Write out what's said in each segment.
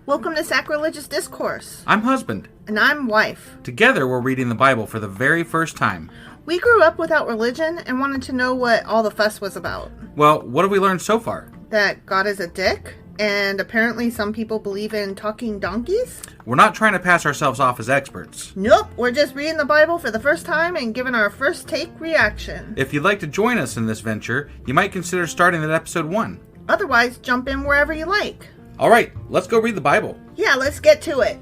Welcome to Sacrilegious Discourse. I'm husband. And I'm wife. Together we're reading the Bible for the very first time. We grew up without religion and wanted to know what all the fuss was about. Well, what have we learned so far? That God is a dick, and apparently some people believe in talking donkeys? We're not trying to pass ourselves off as experts. Nope, we're just reading the Bible for the first time and giving our first take reaction. If you'd like to join us in this venture, you might consider starting at episode 1. Otherwise, jump in wherever you like. All right, let's go read the Bible. Yeah, let's get to it.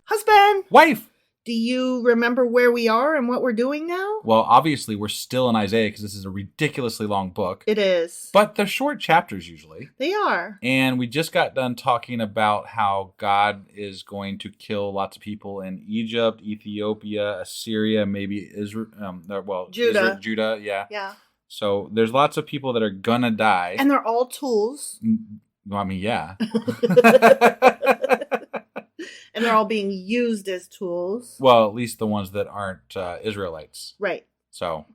Husband! Wife! Do you remember where we are and what we're doing now? Well, obviously we're still in Isaiah because this is a ridiculously long book. It is. But they're short chapters usually. They are. And we just got done talking about how God is going to kill lots of people in Egypt, Ethiopia, Assyria, maybe Israel, Judah. Judah, yeah. Yeah. So there's lots of people that are gonna die. And they're all tools. I mean, yeah. And they're all being used as tools. Well, at least the ones that aren't Israelites. Right. So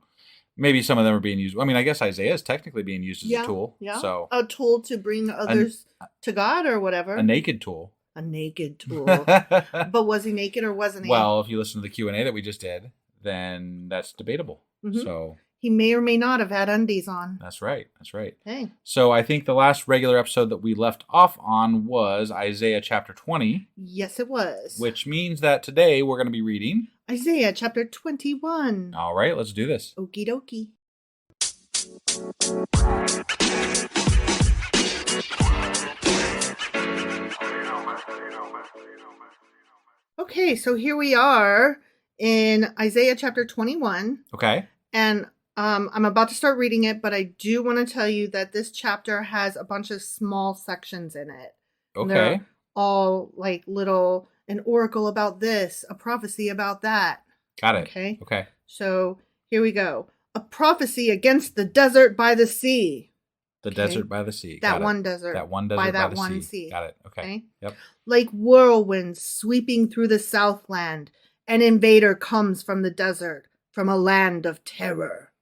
maybe some of them are being used. I mean, I guess Isaiah is technically being used as a tool. Yeah. So a tool to bring others to God or whatever. A naked tool. A naked tool. But was he naked or wasn't he? Well, if you listen to the Q&A that we just did, then that's debatable. Mm-hmm. So he may or may not have had undies on. That's right. That's right. Hey. So I think the last regular episode that we left off on was Isaiah chapter 20. Yes, it was. Which means that today we're going to be reading Isaiah chapter 21. All right, let's do this. Okie dokie. Okay, so here we are in Isaiah chapter 21. Okay. And I'm about to start reading it, but I do want to tell you that this chapter has a bunch of small sections in it. Okay. They're all like little, an oracle about this, a prophecy about that. Got it. Okay. Okay. So here we go. A prophecy against the desert by the sea. The desert by the sea. That one desert. That one desert by that the one sea. sea. Got it. Okay. Yep. Like whirlwinds sweeping through the southland, an invader comes from the desert, from a land of terror.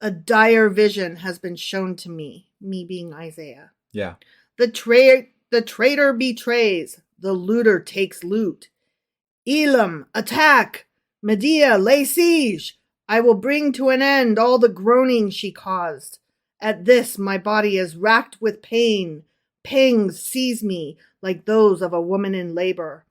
A dire vision has been shown to me being Isaiah. Yeah. The traitor betrays, the looter takes loot. Elam, attack! Medea, lay siege! I will bring to an end all the groaning she caused. At this my body is racked with pain. Pangs seize me like those of a woman in labor.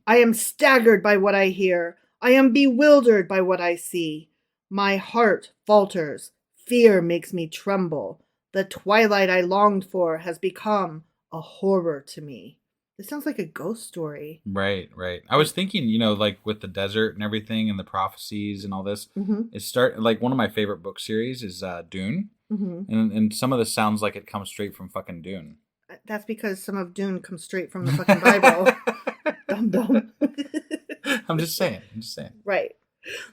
I am staggered by what I hear. I am bewildered by what I see. My heart falters. Fear makes me tremble. The twilight I longed for has become a horror to me. This sounds like a ghost story. Right, right. I was thinking, like with the desert and everything and the prophecies and all this, like one of my favorite book series is Dune. Mm-hmm. And some of this sounds like it comes straight from fucking Dune. That's because some of Dune comes straight from the fucking Bible. Dum dum. I'm just saying. Right.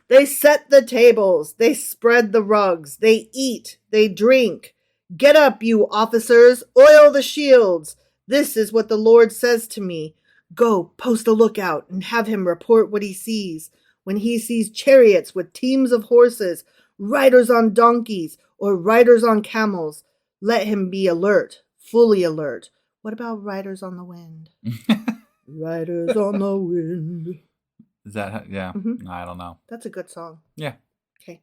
They set the tables. They spread the rugs. They eat. They drink. Get up, you officers. Oil the shields. This is what the Lord says to me. Go, post a lookout, and have him report what he sees. When he sees chariots with teams of horses, riders on donkeys, or riders on camels, let him be alert, fully alert. What about riders on the wind? Riders on the wind. Is that, yeah, Mm-hmm. I don't know. That's a good song. Yeah. Okay.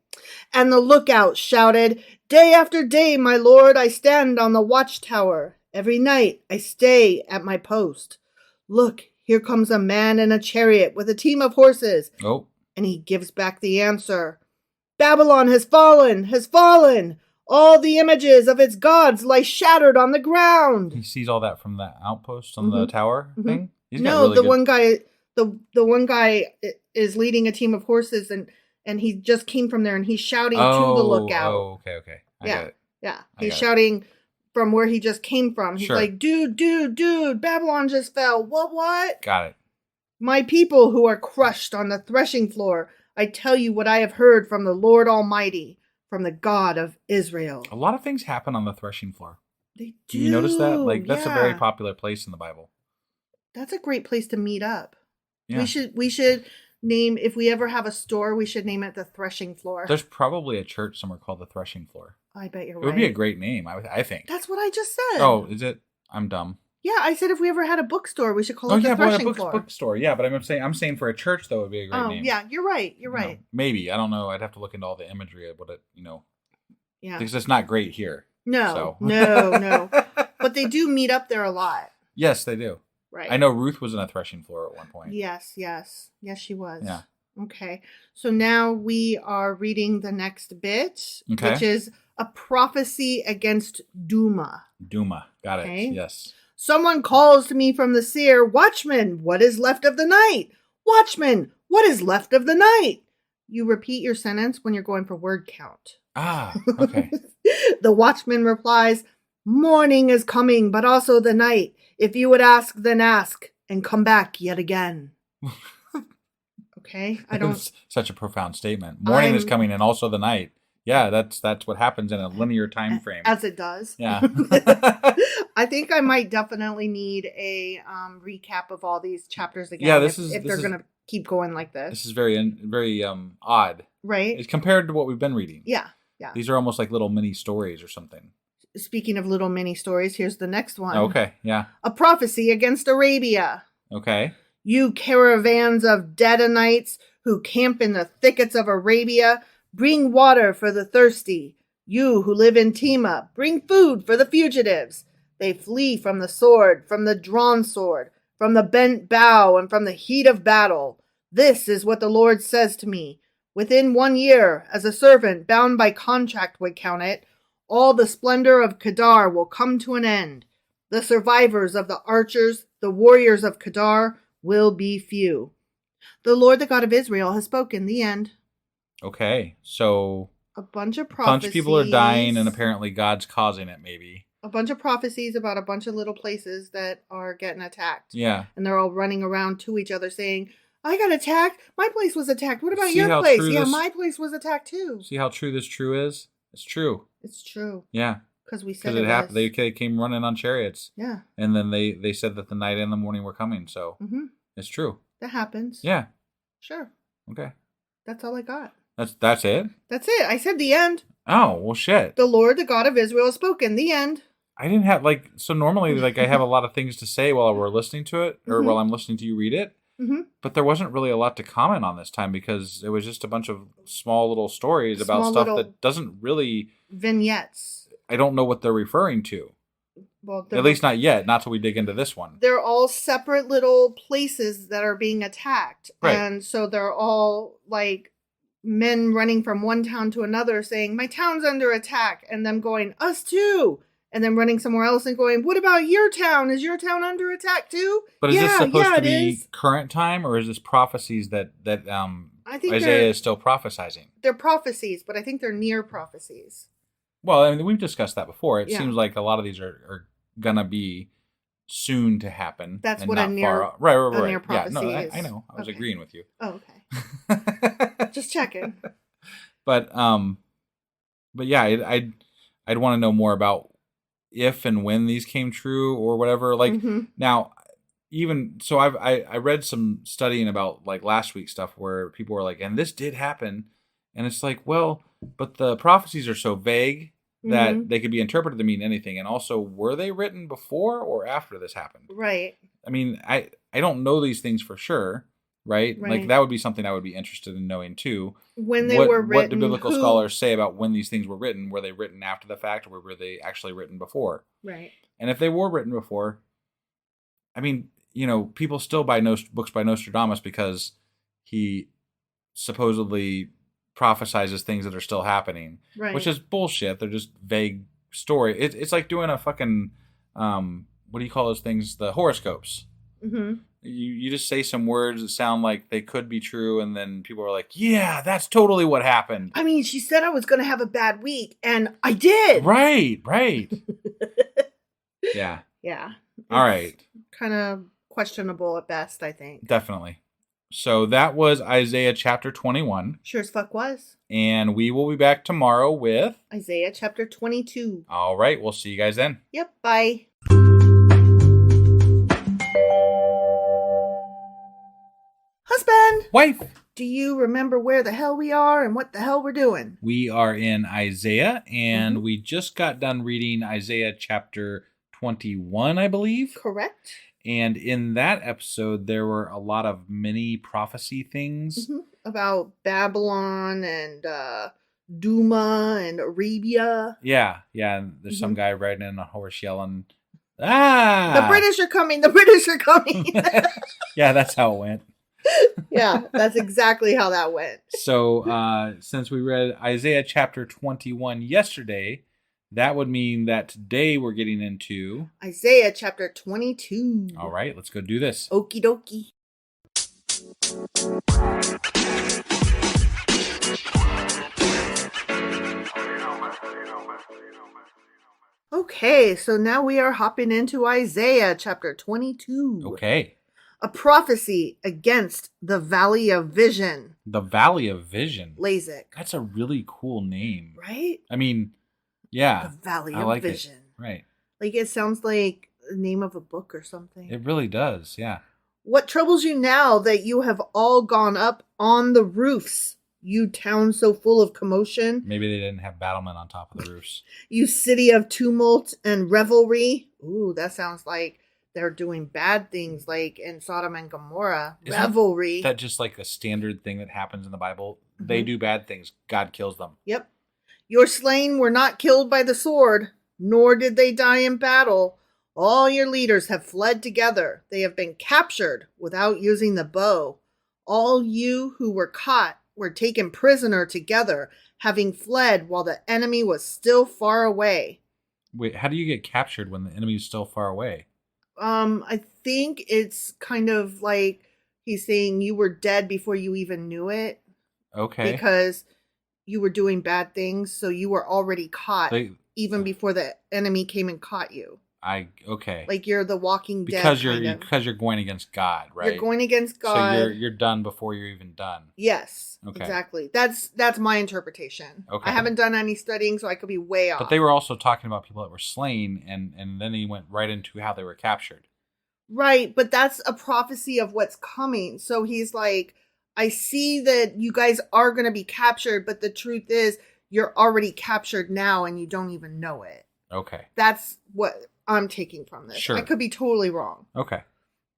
And the lookout shouted, Day after day, my lord, I stand on the watchtower. Every night I stay at my post. Look, here comes a man in a chariot with a team of horses. Oh. And he gives back the answer. Babylon has fallen, has fallen. All the images of its gods lie shattered on the ground. He sees all that from the outpost on the tower thing? No, really one guy... The one guy is leading a team of horses and he just came from there and he's shouting to the lookout. Oh, okay. I get it. Yeah. He's shouting from where he just came from. He's like, dude, Babylon just fell. What? Got it. My people who are crushed on the threshing floor, I tell you what I have heard from the Lord Almighty, from the God of Israel. A lot of things happen on the threshing floor. They do. You notice that? Like, that's a very popular place in the Bible. That's a great place to meet up. Yeah. We should name, if we ever have a store, we should name it the Threshing Floor. There's probably a church somewhere called the Threshing Floor. I bet you're right. It would be a great name, I think. That's what I just said. Oh, is it? I'm dumb. Yeah, I said if we ever had a bookstore, we should call Oh it yeah, the but a threshing floor. bookstore. Yeah, but I'm saying for a church though would be a great name. Yeah, you're right. You're right. Maybe, I don't know. I'd have to look into all the imagery of what it, Yeah. because it's not great here. No, so. no. But they do meet up there a lot. Yes, they do. Right. I know Ruth was in a threshing floor at one point. Yes, she was. Yeah. Okay. So now we are reading the next bit, okay. which is a prophecy against Duma. Duma. Got it. Yes. Someone calls to me from the seer, Watchman, what is left of the night? Watchman, what is left of the night? You repeat your sentence when you're going for word count. Ah, okay. The watchman replies, morning is coming, but also the night. If you would ask, then ask, and come back yet again. Okay, I don't. It's such a profound statement. Morning is coming, and also the night. Yeah, that's what happens in a linear time frame. As it does. Yeah. I think I might definitely need a recap of all these chapters again. Yeah, if they're going to keep going like this. This is very odd. Right. It's compared to what we've been reading. Yeah. These are almost like little mini stories or something. Speaking of little mini stories, here's the next one. Okay, yeah. A prophecy against Arabia. Okay. You caravans of Dedanites who camp in the thickets of Arabia, bring water for the thirsty. You who live in Tema, bring food for the fugitives. They flee from the sword, from the drawn sword, from the bent bow, and from the heat of battle. This is what the Lord says to me. Within 1 year, as a servant bound by contract would count it, all the splendor of Kedar will come to an end. The survivors of the archers, the warriors of Kedar, will be few. The Lord, the God of Israel, has spoken. The end. Okay, so a bunch of prophecies. A bunch of people are dying, and apparently God's causing it, maybe. A bunch of prophecies about a bunch of little places that are getting attacked. Yeah. And they're all running around to each other saying, I got attacked. My place was attacked. What about your place? Yeah, my place was attacked too. See how true this is? It's true. It's true. Yeah. Because we said it happened. They came running on chariots. Yeah. And then they said that the night and the morning were coming. So it's true. That happens. Yeah. Sure. Okay. That's all I got. That's it? That's it. I said the end. Oh, well, shit. The Lord, the God of Israel, has spoken. The end. I didn't have, so normally, I have a lot of things to say while we're listening to it, or while I'm listening to you read it. Mm-hmm. But there wasn't really a lot to comment on this time because it was just a bunch of small little stories about stuff that doesn't really... vignettes. I don't know what they're referring to. Well, at least not yet, not till we dig into this one. They're all separate little places that are being attacked. Right. And so they're all men running from one town to another saying, my town's under attack. And them going, us too. And then running somewhere else and going, what about your town? Is your town under attack too? But is this supposed to be current time, or is this prophecies that I think Isaiah is still prophesying? They're prophecies, but I think they're near prophecies. Well, I mean, we've discussed that before. It seems like a lot of these are going to be soon to happen. That's what a near right. Near prophecy is. I know. I was agreeing with you. Oh, okay. Just checking. But yeah, I'd want to know more about if and when these came true or whatever. Now, even so, I read some studying about last week's stuff where people were like, and this did happen, and it's like, well, but the prophecies are so vague that they could be interpreted to mean anything. And also, were they written before or after this happened? Right. I mean, I don't know these things for sure. Right? That would be something I would be interested in knowing too. When they were written. What do biblical scholars say about when these things were written? Were they written after the fact, or were they actually written before? Right. And if they were written before, I mean, people still buy books by Nostradamus because he supposedly prophesizes things that are still happening, which is bullshit. They're just vague story. It's like doing a fucking, what do you call those things? The horoscopes. Mm-hmm. You just say some words that sound like they could be true, and then people are like, yeah, that's totally what happened. I mean, she said I was going to have a bad week, and I did. Right. Yeah. Yeah. All right. Kind of questionable at best, I think. Definitely. So that was Isaiah chapter 21. Sure as fuck was. And we will be back tomorrow with Isaiah chapter 22. All right. We'll see you guys then. Yep. Bye. Husband! Wife! Do you remember where the hell we are and what the hell we're doing? We are in Isaiah, and we just got done reading Isaiah chapter 21, I believe. Correct. And in that episode, there were a lot of mini prophecy things. About Babylon and Duma and Arabia. Yeah. And there's some guy riding in a horse yelling, "Ah! The British are coming! The British are coming!" Yeah, that's how it went. Yeah, that's exactly how that went. So, since we read Isaiah chapter 21 yesterday, that would mean that today we're getting into Isaiah chapter 22. All right, let's go do this. Okie dokie. Okay, so now we are hopping into Isaiah chapter 22. Okay. A prophecy against the Valley of Vision. The Valley of Vision. LASIK. That's a really cool name. Right? I mean, yeah. The Valley I of like Vision. It. Right. Like it sounds like the name of a book or something. It really does, yeah. What troubles you now that you have all gone up on the roofs, you town so full of commotion? Maybe they didn't have battlement on top of the roofs. You city of tumult and revelry. Ooh, that sounds like they're doing bad things like in Sodom and Gomorrah. Isn't revelry. That just like a standard thing that happens in the Bible? They do bad things. God kills them. Yep. Your slain were not killed by the sword, nor did they die in battle. All your leaders have fled together. They have been captured without using the bow. All you who were caught were taken prisoner together, having fled while the enemy was still far away. Wait, how do you get captured when the enemy is still far away? I think it's kind of like he's saying you were dead before you even knew it. Okay. Because you were doing bad things, so you were already caught even before the enemy came and caught you. Okay. Like you're the Walking Dead. Because you're going against God, right? You're going against God. So you're done before you're even done. Yes. Okay. Exactly. That's my interpretation. Okay. I haven't done any studying, so I could be way off. But they were also talking about people that were slain, and then he went right into how they were captured. Right, but that's a prophecy of what's coming. So he's like, I see that you guys are going to be captured, but the truth is you're already captured now and you don't even know it. Okay. That's what I'm taking from this. Sure. I could be totally wrong. Okay.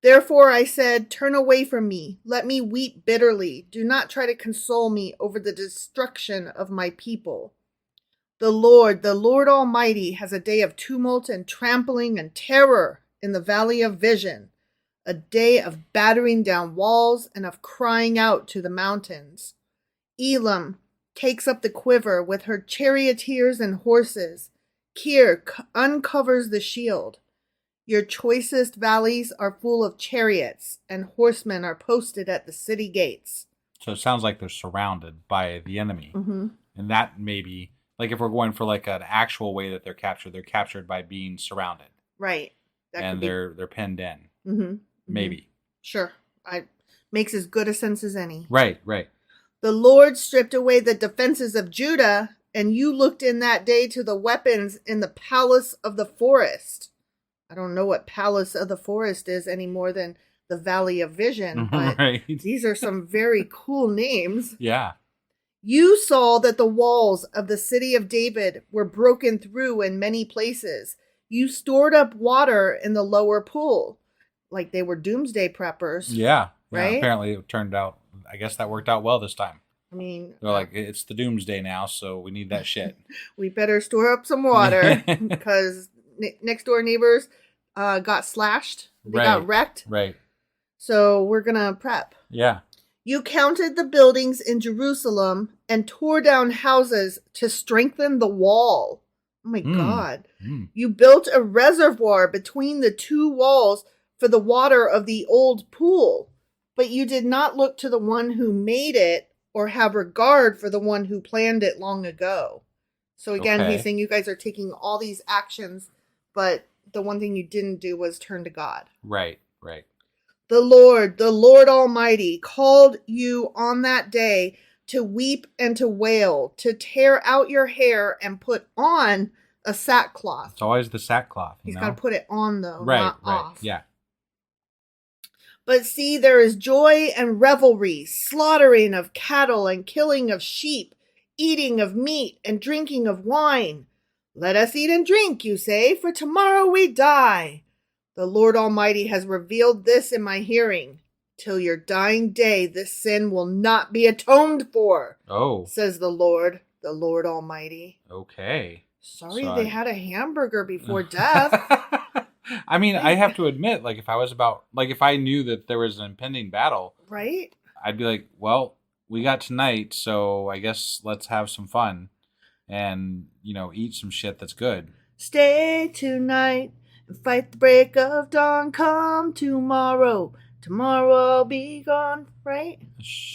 Therefore I said, turn away from me. Let me weep bitterly. Do not try to console me over the destruction of my people. The Lord Almighty, has a day of tumult and trampling and terror in the Valley of Vision, a day of battering down walls and of crying out to the mountains. Elam takes up the quiver with her charioteers and horses. Kir uncovers the shield. Your choicest valleys are full of chariots, and horsemen are posted at the city gates. So it sounds like they're surrounded by the enemy. Mm-hmm. And that may be, like if we're going for like an actual way that they're captured by being surrounded. Right. And they're penned in. Mm-hmm. Maybe. Sure. Makes as good a sense as any. Right. The Lord stripped away the defenses of Judah, and you looked in that day to the weapons in the palace of the forest. I don't know what palace of the forest is any more than the Valley of Vision, but these are some very cool names. Yeah. You saw that the walls of the city of David were broken through in many places. You stored up water in the lower pool, like they were doomsday preppers. Yeah. Right? Apparently it turned out, I guess that worked out well this time. I mean, they're like, it's the doomsday now, so we need that shit. We better store up some water because next door neighbors got slashed. They got wrecked. Right. So we're going to prep. Yeah. You counted the buildings in Jerusalem and tore down houses to strengthen the wall. Oh my God. You built a reservoir between the two walls for the water of the old pool, but you did not look to the one who made it or have regard for the one who planned it long ago. So again, he's saying you guys are taking all these actions, but the one thing you didn't do was turn to God. Right. The Lord Almighty, called you on that day to weep and to wail, to tear out your hair and put on a sackcloth. It's always the sackcloth. He's got to put it on, though, right, not right. off. Yeah. But see, there is joy and revelry, slaughtering of cattle and killing of sheep, eating of meat and drinking of wine. Let us eat and drink, you say, for tomorrow we die. The Lord Almighty has revealed this in my hearing. Till your dying day, this sin will not be atoned for. Oh. Says the Lord Almighty. Okay. Sorry they had a hamburger before death. I mean, I have to admit, like, if I knew that there was an impending battle, right? I'd be like, well, we got tonight, so I guess let's have some fun and, eat some shit that's good. Stay tonight and fight the break of dawn. Come tomorrow. Tomorrow I'll be gone, right?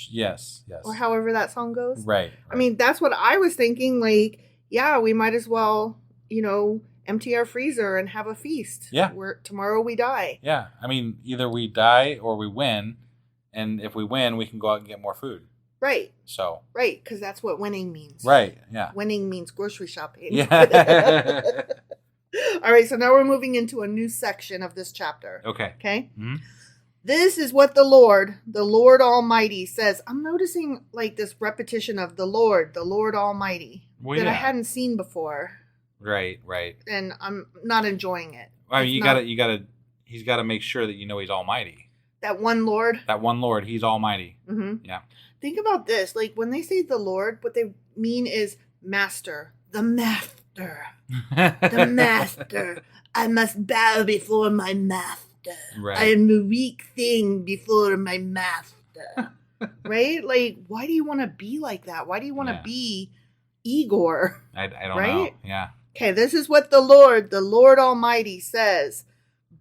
Yes. Or however that song goes. Right. I mean, that's what I was thinking. Like, yeah, we might as well, empty our freezer and have a feast. Yeah. Tomorrow we die. Yeah. I mean, either we die or we win. And if we win, we can go out and get more food. Right. So. Right, because that's what winning means. Right, yeah. Winning means grocery shopping. Yeah. All right, so now we're moving into a new section of this chapter. Okay. Mm-hmm. This is what the Lord Almighty says. I'm noticing like this repetition of the Lord Almighty that I hadn't seen before. Right. And I'm not enjoying it. I mean, he's got to make sure that he's almighty. That one Lord, he's almighty. Mm-hmm. Yeah. Think about this. Like when they say the Lord, what they mean is master, the master, the master. I must bow before my master. Right. I am a weak thing before my master. Right? Like, why do you want to be like that? Why do you want to be Igor? I don't know. Yeah. Okay, this is what the Lord Almighty says.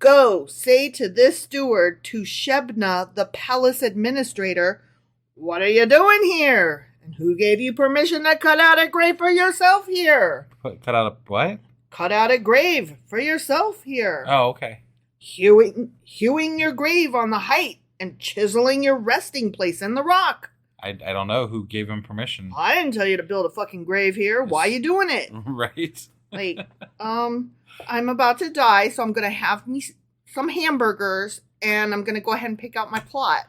Go, say to this steward, to Shebna, the palace administrator, what are you doing here? And who gave you permission to cut out a grave for yourself here? Cut out a what? Cut out a grave for yourself here. Oh, okay. Hewing your grave on the height and chiseling your resting place in the rock. I don't know who gave him permission. I didn't tell you to build a fucking grave here. Why are you doing it? Right. Like, I'm about to die, so I'm going to have me some hamburgers, and I'm going to go ahead and pick out my plot.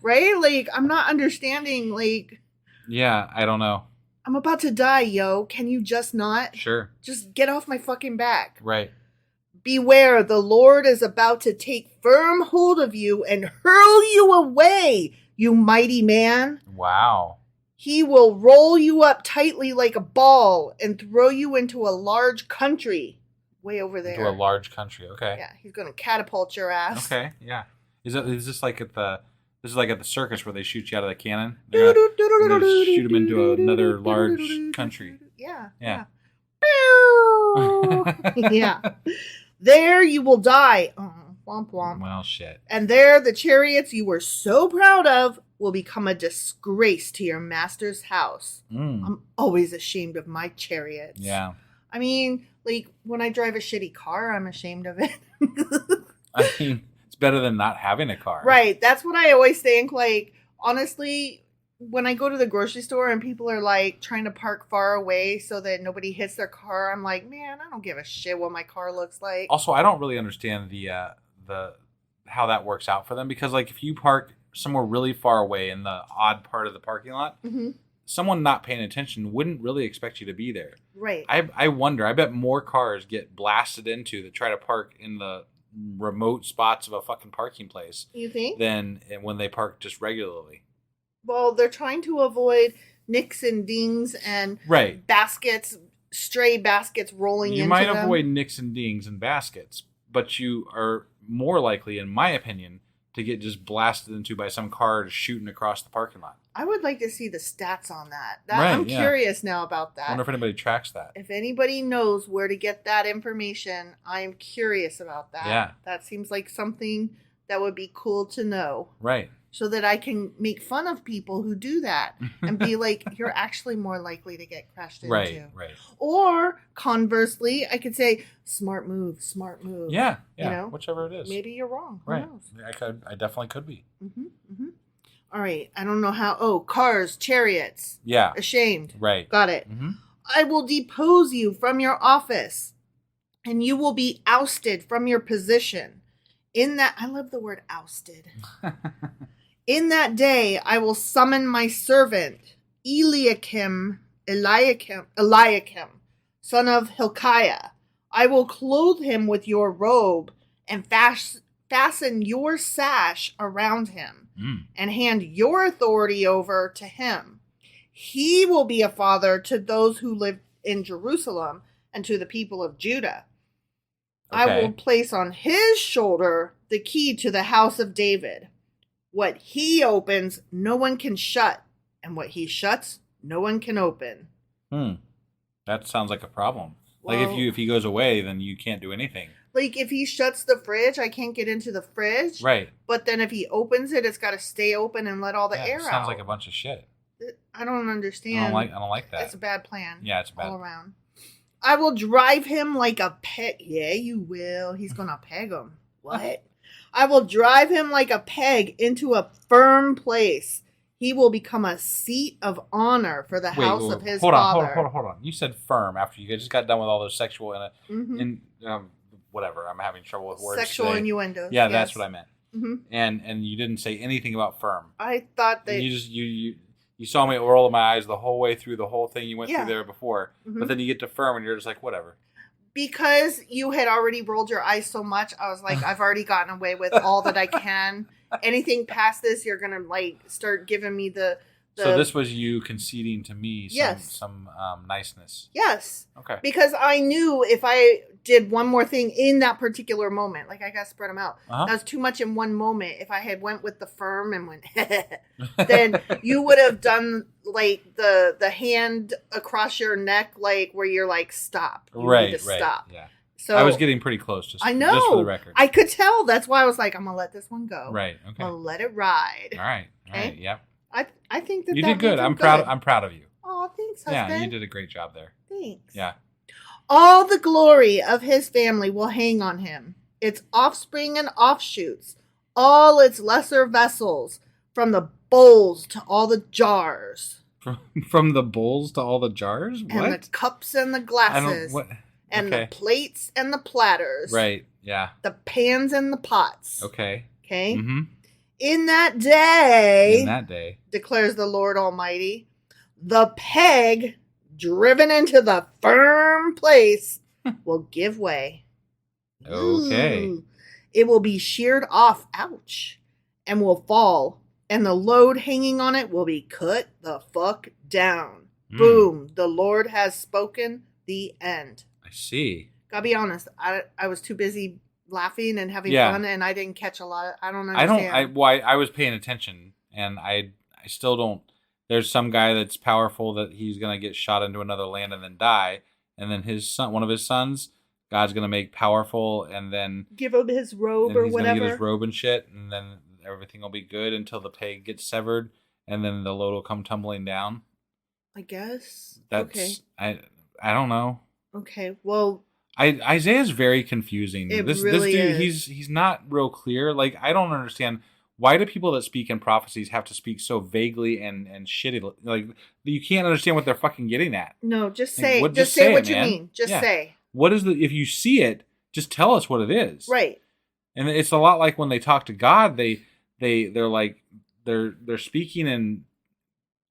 Right? Like, I'm not understanding, like... Yeah, I don't know. I'm about to die, yo. Can you just not? Sure. Just get off my fucking back. Right. Beware, the Lord is about to take firm hold of you and hurl you away, you mighty man. Wow. He will roll you up tightly like a ball and throw you into a large country. Way over there. Into a large country, okay. Yeah, he's going to catapult your ass. Okay, yeah. Is this like at the circus where they shoot you out of the cannon? They're gonna shoot him into another large country. Yeah. Yeah. Yeah. There you will die. Womp womp. Well, shit. And there the chariots you were so proud of will become a disgrace to your master's house. I'm always ashamed of my chariots. Yeah. I mean, like, when I drive a shitty car, I'm ashamed of it. I mean, it's better than not having a car. Right. That's what I always think. Like, honestly, when I go to the grocery store and people are, like, trying to park far away so that nobody hits their car, I'm like, man, I don't give a shit what my car looks like. Also, I don't really understand the how that works out for them, because, like, if you park somewhere really far away in the odd part of the parking lot, someone not paying attention wouldn't really expect you to be there. Right. I wonder. I bet more cars get blasted into that try to park in the remote spots of a fucking parking place. You think? Than when they park just regularly. Well, they're trying to avoid nicks and dings and baskets, stray baskets rolling into them. You might avoid nicks and dings and baskets, but you are more likely, in my opinion, to get just blasted into by some car shooting across the parking lot. I would like to see the stats on that. I'm curious now about that. I wonder if anybody tracks that. If anybody knows where to get that information, I am curious about that. Yeah. That seems like something that would be cool to know. Right. So that I can make fun of people who do that and be like, you're actually more likely to get crashed into. Right. Or conversely, I could say, smart move. Yeah. You know? Whichever it is. Maybe you're wrong. Who knows? I definitely could be. All right. I don't know how. Oh, cars, chariots. Yeah. Ashamed. Right. Got it. I will depose you from your office, and you will be ousted from your position. I love the word ousted. In that day, I will summon my servant, Eliakim, son of Hilkiah. I will clothe him with your robe and fasten your sash around him and hand your authority over to him. He will be a father to those who live in Jerusalem and to the people of Judah. Okay. I will place on his shoulder the key to the house of David. What he opens, no one can shut, and what he shuts, no one can open. That sounds like a problem. Well, like if he goes away, then you can't do anything. Like if he shuts the fridge, I can't get into the fridge. Right. But then if he opens it, it's got to stay open and let all the air out. Sounds like a bunch of shit. I don't understand. I don't like that. It's a bad plan. Yeah, it's bad all around. I will drive him like a peg. Yeah, you will. He's gonna peg him. What? I will drive him like a peg into a firm place. He will become a seat of honor for the house of his father. Hold on. You said firm after you just got done with all those sexual whatever. I'm having trouble with words. Sexual today. Innuendos. Yeah, yes. That's what I meant. Mm-hmm. And you didn't say anything about firm. I thought that you saw me roll my eyes the whole way through the whole thing you went through there before, but then you get to firm and you're just like whatever. Because you had already rolled your eyes so much, I was like, I've already gotten away with all that I can. Anything past this, you're gonna like start giving me the. So this was you conceding to me some niceness. Yes. Okay. Because I knew if I did one more thing in that particular moment, like I got to spread them out. That was too much in one moment. If I had went with the firm and went, then you would have done like the hand across your neck, like where you're like, stop. You need to stop. Yeah. So I was getting pretty close. I know. Just for the record. I could tell. That's why I was like, I'm gonna let this one go. Right. Okay. I'm gonna let it ride. All right. Yep. I think that you did good. I'm proud. I'm proud of you. Oh, thanks, husband. Yeah, you did a great job there. Thanks. Yeah. All the glory of his family will hang on him. Its offspring and offshoots, all its lesser vessels, from the bowls to all the jars. From the bowls to all the jars? What? And the cups and the glasses. And the plates and the platters. Right. Yeah. The pans and the pots. Okay. Okay. Mm-hmm. In that day, declares the Lord Almighty, the peg driven into the firm place will give way. Okay. Ooh. It will be sheared off, ouch, and will fall, and the load hanging on it will be cut the fuck down. Boom. The Lord has spoken. The end. I see. Gotta be honest, I was too busy laughing and having fun, and I didn't catch a lot. I don't understand. I was paying attention, and I still don't. There's some guy that's powerful that he's gonna get shot into another land and then die, and then his son, one of his sons, God's gonna make powerful, and then give him his robe or whatever. Gonna get his robe and shit, and then everything will be good until the peg gets severed, and then the load will come tumbling down. I guess. That's okay. I don't know. Okay, well. Isaiah's very confusing. This dude, is. He's not real clear. Like, I don't understand, why do people that speak in prophecies have to speak so vaguely and shitty? Like, you can't understand what they're fucking getting at. No, just say just say what you mean. Just say. What is if you see it, just tell us what it is. Right. And it's a lot like when they talk to God, they're like they're speaking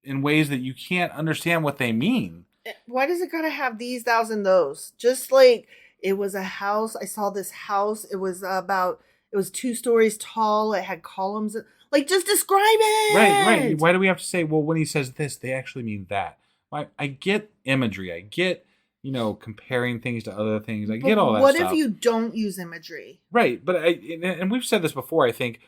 in ways that you can't understand what they mean. Why does it gotta have these, thous, and those? Just like it was a house. I saw this house. It was 2 stories tall. It had columns. Like, just describe it. Right. Why do we have to say, well, when he says this, they actually mean that? I get imagery. I get, comparing things to other things. I get all that stuff. What if you don't use imagery? Right. But and we've said this before, I think,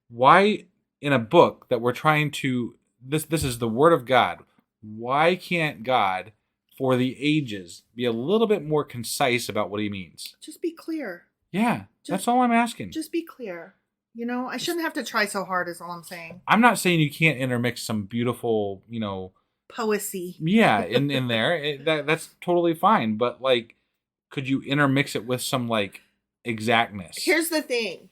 why in a book that we're trying to, this is the word of God. Why can't God, for the ages, be a little bit more concise about what he means? Just be clear. Yeah, that's all I'm asking. Just be clear. I shouldn't have to try so hard is all I'm saying. I'm not saying you can't intermix some beautiful, poesy. Yeah, in there. That's totally fine. But, could you intermix it with some, exactness? Here's the thing.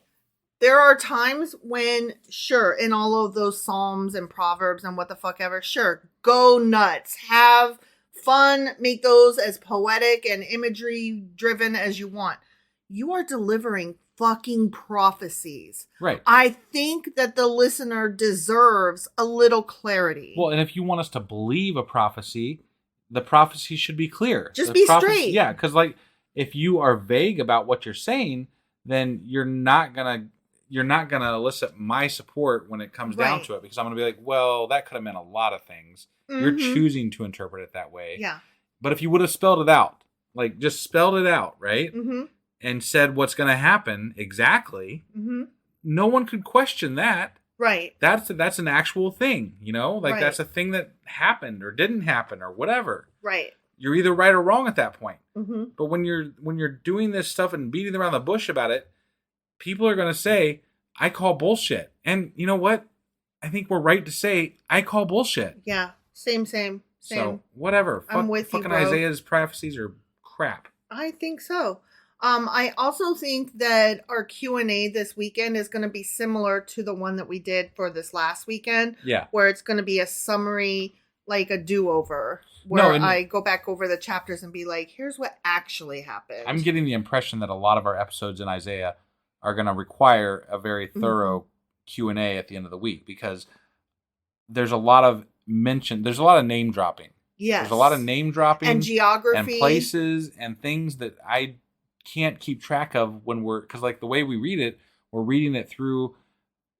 There are times when, sure, in all of those Psalms and Proverbs and what the fuck ever, sure, go nuts. Have fun. Make those as poetic and imagery driven as you want. You are delivering fucking prophecies. Right. I think that the listener deserves a little clarity. Well, and if you want us to believe a prophecy, the prophecy should be clear. Just be straight. Yeah, because like if you are vague about what you're saying, then you're not gonna elicit my support when it comes down to it, because I'm gonna be like, well, that could have meant a lot of things. Mm-hmm. You're choosing to interpret it that way. Yeah. But if you would have spelled it out, like just spelled it out, right? Mm-hmm. And said what's gonna happen exactly, no one could question that. Right. That's an actual thing, you know? Like that's a thing that happened or didn't happen or whatever. Right. You're either right or wrong at that point. Mm-hmm. But when you're doing this stuff and beating around the bush about it, people are going to say, I call bullshit. And you know what? I think we're right to say, I call bullshit. Yeah. Same. So, whatever. I'm with you, fucking bro. Isaiah's prophecies are crap. I think so. I also think that our Q&A this weekend is going to be similar to the one that we did for this last weekend. Yeah. Where it's going to be a summary, like a do-over. Where I go back over the chapters and be like, here's what actually happened. I'm getting the impression that a lot of our episodes in Isaiah are going to require a very thorough Q&A at the end of the week, because there's a lot of name dropping. Yes. There's a lot of name dropping. And geography. And places and things that I can't keep track of because like the way we read it, we're reading it through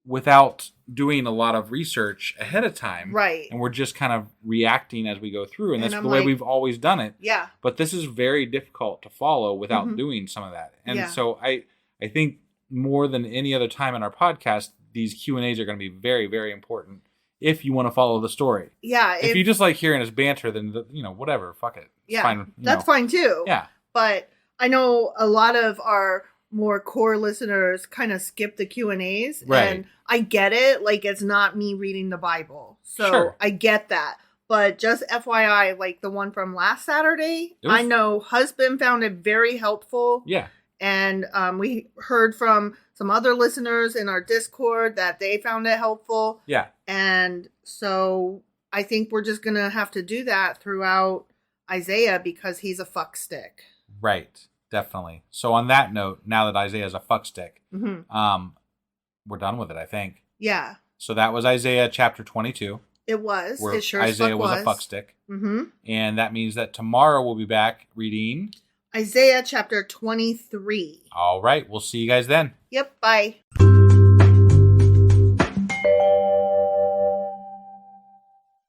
without doing a lot of research ahead of time. Right. And we're just kind of reacting as we go through. And that's the way we've always done it. Yeah. But this is very difficult to follow without doing some of that. And so I think more than any other time in our podcast, these Q&As are going to be very, very important if you want to follow the story. Yeah. If you just like hearing us banter, then, whatever, fuck it. It's fine, that's fine too. Yeah. But I know a lot of our more core listeners kind of skip the Q&As. Right. And I get it. Like, it's not me reading the Bible. So sure. I get that. But just FYI, like the one from last Saturday, I know husband found it very helpful. Yeah. And we heard from some other listeners in our Discord that they found it helpful. Yeah. And so I think we're just going to have to do that throughout Isaiah because he's a fuckstick. Right. Definitely. So on that note, now that Isaiah's a fuckstick, we're done with it, I think. Yeah. So that was Isaiah chapter 22. It was. Where it sure Isaiah was a fuckstick. Mm-hmm. And that means that tomorrow we'll be back reading Isaiah chapter 23. All right. We'll see you guys then. Yep. Bye.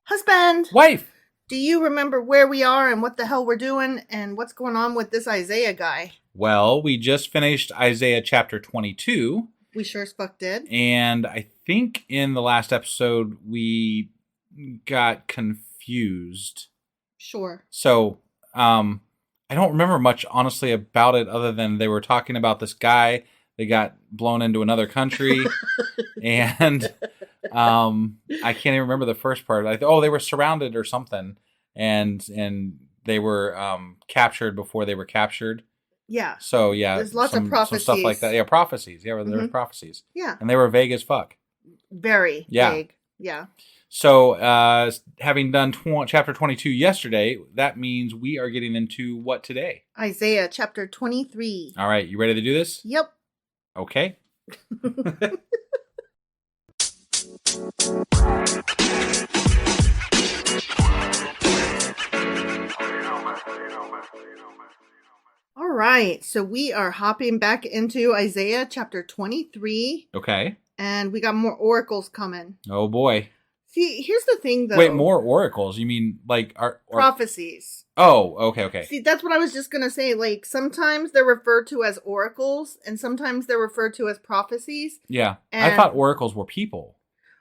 Husband. Wife. Do you remember where we are and what the hell we're doing and what's going on with this Isaiah guy? Well, we just finished Isaiah chapter 22. We sure as fuck did. And I think in the last episode we got confused. Sure. So, I don't remember much, honestly, about it other than they were talking about this guy that got blown into another country. And I can't even remember the first part. They were surrounded or something. And they were captured before they were captured. Yeah. So, yeah. There's lots of prophecies. Some stuff like that. Yeah, prophecies. Yeah, there were prophecies. Yeah. And they were vague as fuck. Very vague. Yeah. So, having done chapter 22 yesterday, that means we are getting into what today? Isaiah chapter 23. All right. You ready to do this? Yep. Okay. All right. So we are hopping back into Isaiah chapter 23. Okay. And we got more oracles coming. Oh, boy. See, here's the thing, though. Wait, more oracles? You mean like prophecies? Oh, okay. See, that's what I was just going to say. Like, sometimes they're referred to as oracles, and sometimes they're referred to as prophecies. Yeah. I thought oracles were people.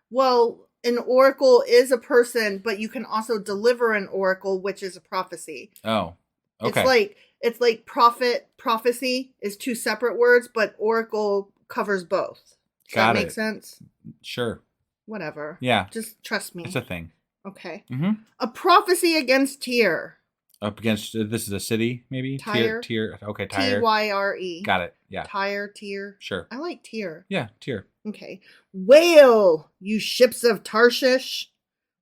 Well, an oracle is a person, but you can also deliver an oracle, which is a prophecy. Oh, okay. It's like prophecy is two separate words, but oracle covers both. Does that make sense? Sure. Whatever. Yeah. Just trust me. It's a thing. Okay. Mm-hmm. A prophecy against Tyre. Up against, this is a city, maybe? Tyre. Okay, Tyre. Tyre. Got it. Yeah. Tyre. Sure. I like Tyre. Yeah, Tyre. Okay. Wail, you ships of Tarshish.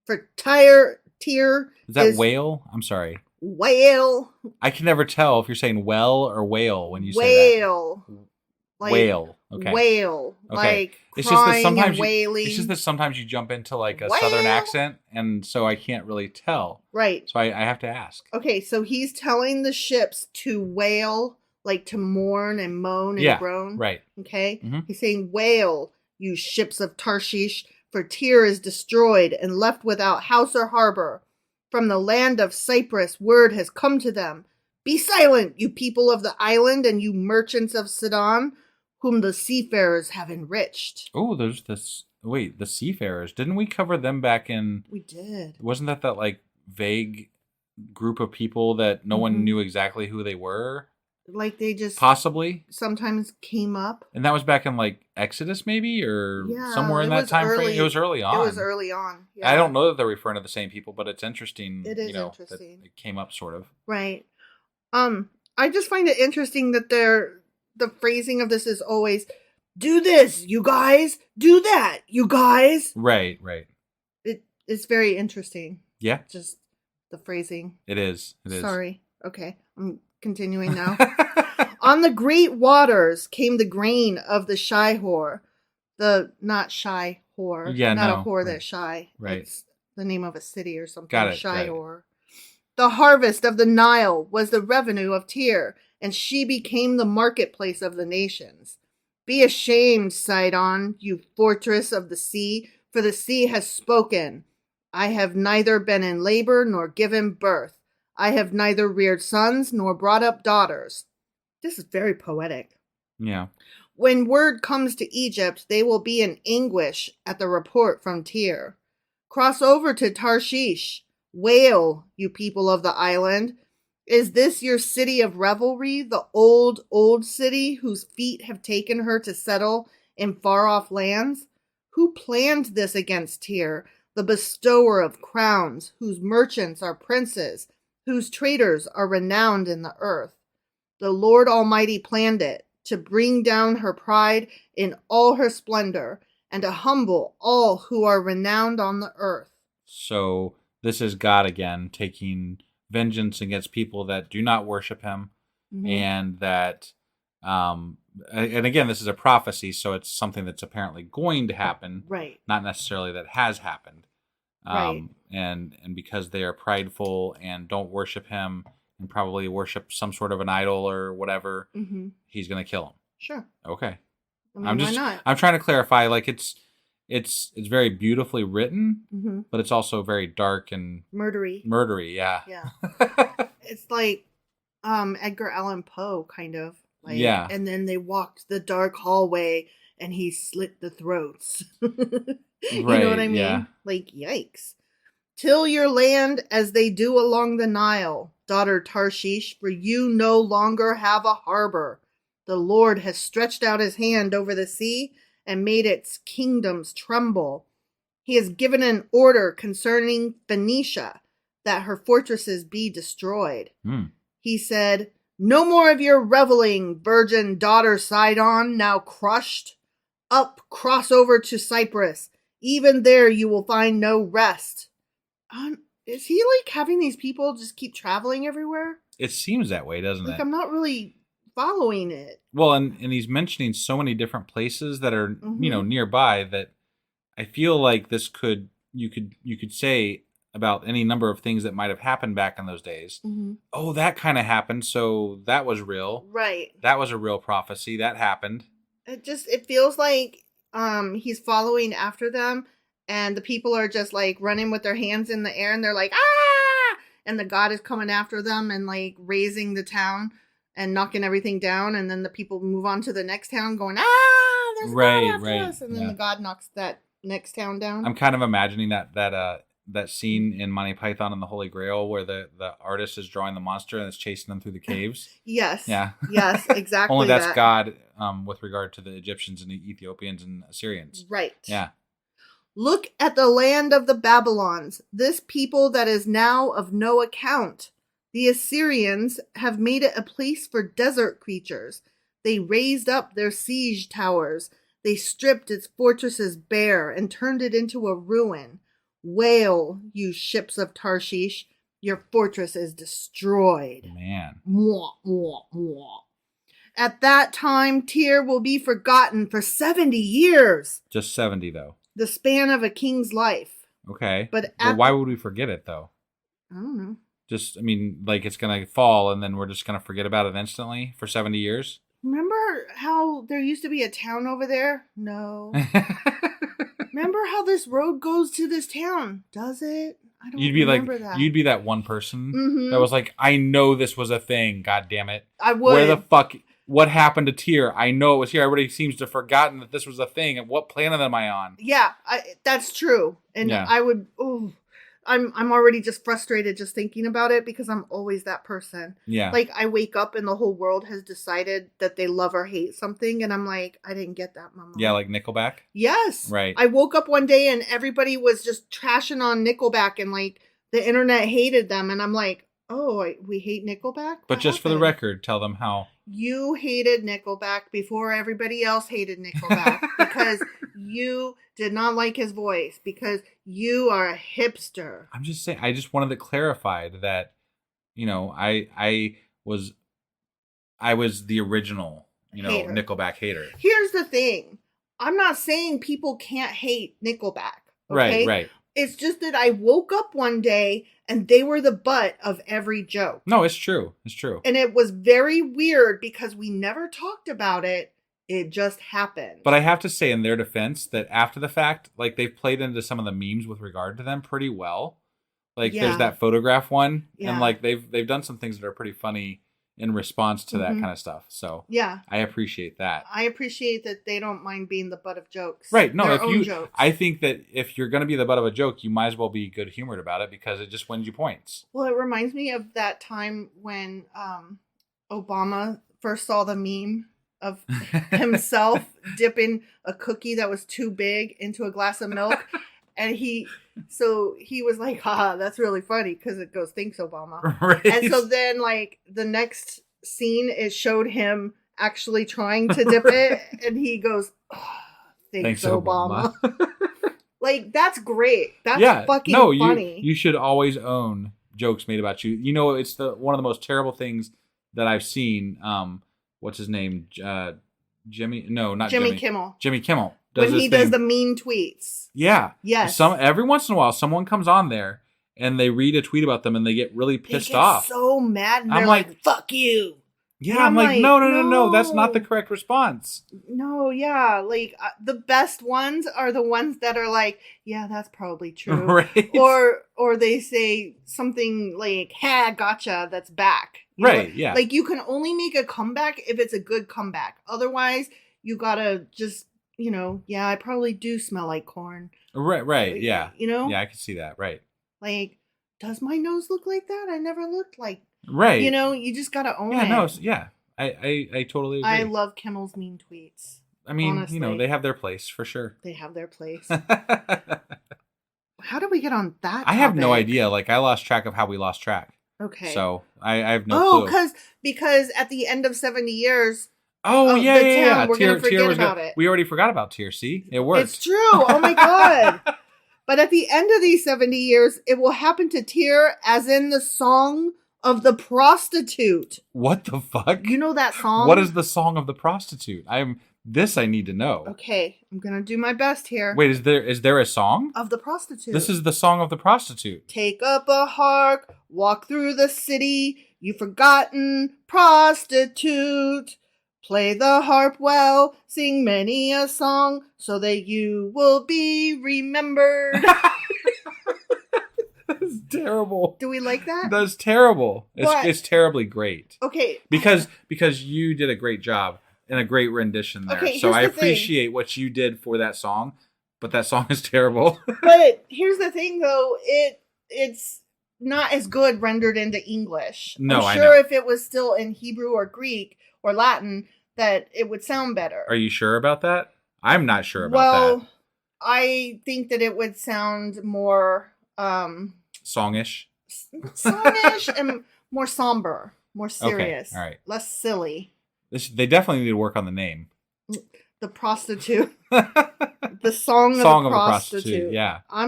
For Tyre. Is that whale? I'm sorry. Whale. I can never tell if you're saying well or whale when you say that. Whale. Like, whale. Okay. Wail. Okay. Like It's just that crying and wailing. It's just that sometimes you jump into like a Wail. southern accent, and so I can't really tell. Right. So I have to ask. Okay, so he's telling the ships to wail, like to mourn and moan and groan. Right. Okay? Mm-hmm. He's saying, wail, you ships of Tarshish, for Tyre is destroyed and left without house or harbor. From the land of Cyprus, word has come to them. Be silent, you people of the island, and you merchants of Sidon, whom the seafarers have enriched. Oh, there's this. Wait, the seafarers. Didn't we cover them back in? We did. Wasn't that like vague group of people that no one knew exactly who they were? Like they just possibly sometimes came up. And that was back in like Exodus, maybe, or somewhere in that time frame. It was early on. It was early on. Yeah. I don't know that they're referring to the same people, but it's interesting. It is interesting. That it came up sort of. Right. I just find it interesting that the phrasing of this is always, do this, you guys, do that, you guys. Right. It's very interesting. Yeah. Just the phrasing. It is. Sorry. Okay. I'm continuing now. On the great waters came the grain of the shy whore. Not shy whore. Yeah, not a whore that's shy. Right. It's the name of a city or something. Got it. Shy whore. The harvest of the Nile was the revenue of Tyre, and she became the marketplace of the nations. Be ashamed, Sidon, you fortress of the sea, for the sea has spoken. I have neither been in labor nor given birth. I have neither reared sons nor brought up daughters. This is very poetic. Yeah. When word comes to Egypt, they will be in anguish at the report from Tyre. Cross over to Tarshish. Wail, you people of the island. Is this your city of revelry, the old, old city whose feet have taken her to settle in far-off lands? Who planned this against Tyre, the bestower of crowns, whose merchants are princes, whose traders are renowned in the earth? The Lord Almighty planned it, to bring down her pride in all her splendor, and to humble all who are renowned on the earth. So this is God again taking vengeance against people that do not worship him, and that, and again, this is a prophecy, so it's something that's apparently going to happen, right? Not necessarily that has happened, right? And because they are prideful and don't worship him, and probably worship some sort of an idol or whatever, he's going to kill him. Sure. Okay. I mean, why not? I'm trying to clarify, like it's very beautifully written, but it's also very dark and murdery, yeah. Yeah. It's like Edgar Allan Poe kind of. Like, yeah. And then they walked the dark hallway and he slit the throats. You know what I mean? Yeah. Like, yikes. Till your land as they do along the Nile, daughter Tarshish, for you no longer have a harbor. The Lord has stretched out his hand over the sea and made its kingdoms tremble. He has given an order concerning Phoenicia, that her fortresses be destroyed. He said, no more of your reveling, virgin daughter Sidon, now crushed. Up, cross over to Cyprus. Even there you will find no rest. Is he like having these people just keep traveling everywhere? It seems that way, doesn't it? I'm not really following it. Well, and he's mentioning so many different places that are nearby that I feel like you could say about any number of things that might have happened back in those days. Oh, that kind of happened, so that was real. Right. That was a real prophecy. That happened. It feels like he's following after them, and the people are just like running with their hands in the air, and they're like, ah! And the God is coming after them and like raising the town and knocking everything down, and then the people move on to the next town going, ah, there's a God after us. And then the God knocks that next town down. I'm kind of imagining that scene in Monty Python and the Holy Grail where the artist is drawing the monster and it's chasing them through the caves. Yes. Yeah. Yes, exactly. Only that's God with regard to the Egyptians and the Ethiopians and Assyrians. Right. Yeah. Look at the land of the Babylons, this people that is now of no account. The Assyrians have made it a place for desert creatures. They raised up their siege towers. They stripped its fortresses bare and turned it into a ruin. Wail, you ships of Tarshish, your fortress is destroyed. Man. Mwah, mwah, mwah. At that time, Tyr will be forgotten for 70 years. Just 70, though. The span of a king's life. Okay. But why would we forget it, though? I don't know. Just, I mean, like it's going to fall and then we're just going to forget about it instantly for 70 years? Remember how there used to be a town over there? No. Remember how this road goes to this town? Does it? I don't remember that. You'd be that one person that was like, I know this was a thing, god damn it. I would. Where the fuck, what happened to Tyr? I know it was here. Everybody seems to have forgotten that this was a thing. And what planet am I on? Yeah, that's true. And I would, I'm already just frustrated just thinking about it because I'm always that person. Yeah. Like I wake up and the whole world has decided that they love or hate something. And I'm like, I didn't get that, Mama. Yeah, like Nickelback? Yes. Right. I woke up one day and everybody was just trashing on Nickelback and like the internet hated them. And I'm like, we hate Nickelback? But just for the record, tell them how. You hated Nickelback before everybody else hated Nickelback because you did not like his voice because you are a hipster. I'm just saying, I just wanted it clarified that, you know, I was the original, hater. Nickelback hater. Here's the thing. I'm not saying people can't hate Nickelback. Okay? Right. It's just that I woke up one day and they were the butt of every joke. No, it's true. It's true. And it was very weird because we never talked about it. It just happened. But I have to say in their defense that after the fact, like they've played into some of the memes with regard to them pretty well. Like there's that photograph one. Yeah. And like they've done some things that are pretty funny in response to that kind of stuff. So yeah, I appreciate that. I appreciate that they don't mind being the butt of jokes. Right. No, I think that if you're going to be the butt of a joke, you might as well be good humored about it because it just wins you points. Well, it reminds me of that time when Obama first saw the meme of himself dipping a cookie that was too big into a glass of milk. And he was like, haha, that's really funny because it goes, thanks, Obama. Right. And so then, like, the next scene, it showed him actually trying to dip it. And he goes, thanks, Obama. Like, that's great. That's fucking funny. You should always own jokes made about you. You know, it's one of the most terrible things that I've seen. What's his name? Jimmy Kimmel. Jimmy Kimmel. When he does the mean tweets. Yeah. Yes. Every once in a while, someone comes on there and they read a tweet about them and they get really pissed off. So mad. And they're like, fuck you. Yeah. I'm like, no. That's not the correct response. No. Yeah. Like the best ones are the ones that are like, yeah, that's probably true. Right. Or they say something like, ha, gotcha. That's back. Right. Yeah. Like you can only make a comeback if it's a good comeback. Otherwise, you gotta just, yeah, I probably do smell like corn. Right, like, yeah. Yeah, I can see that, right. Like, does my nose look like that? I never looked like... Right. You just gotta own it. No, yeah. I totally agree. I love Kimmel's mean tweets. I mean, honestly. They have their place, for sure. They have their place. How did we get on that topic? I have no idea. Like, I lost track of how we lost track. Okay. So, I have no clue. Because at the end of 70 years... Oh, yeah. We're going to forget about it. We already forgot about Tyr, see? It worked. It's true. Oh, my God. But at the end of these 70 years, it will happen to Tyr as in the Song of the Prostitute. What the fuck? You know that song? What is the Song of the Prostitute? I need to know. Okay, I'm going to do my best here. Wait, is there a song? Of the prostitute. This is the Song of the Prostitute. Take up a harp, walk through the city, you forgotten prostitute. Play the harp well, sing many a song, so that you will be remembered. That's terrible. Do we like that? That's terrible. It's terribly great. Okay. Because you did a great job and a great rendition there. Okay, so I appreciate what you did for that song, but that song is terrible. But here's the thing, though. It's not as good rendered into English. No, I'm sure if it was still in Hebrew or Greek or Latin, that it would sound better. Are you sure about that? I'm not sure about that. Well, I think that it would sound more... songish? Songish and more somber, more serious. Okay, all right. Less silly. They definitely need to work on the name. The Prostitute. The Song of the Prostitute. Yeah. I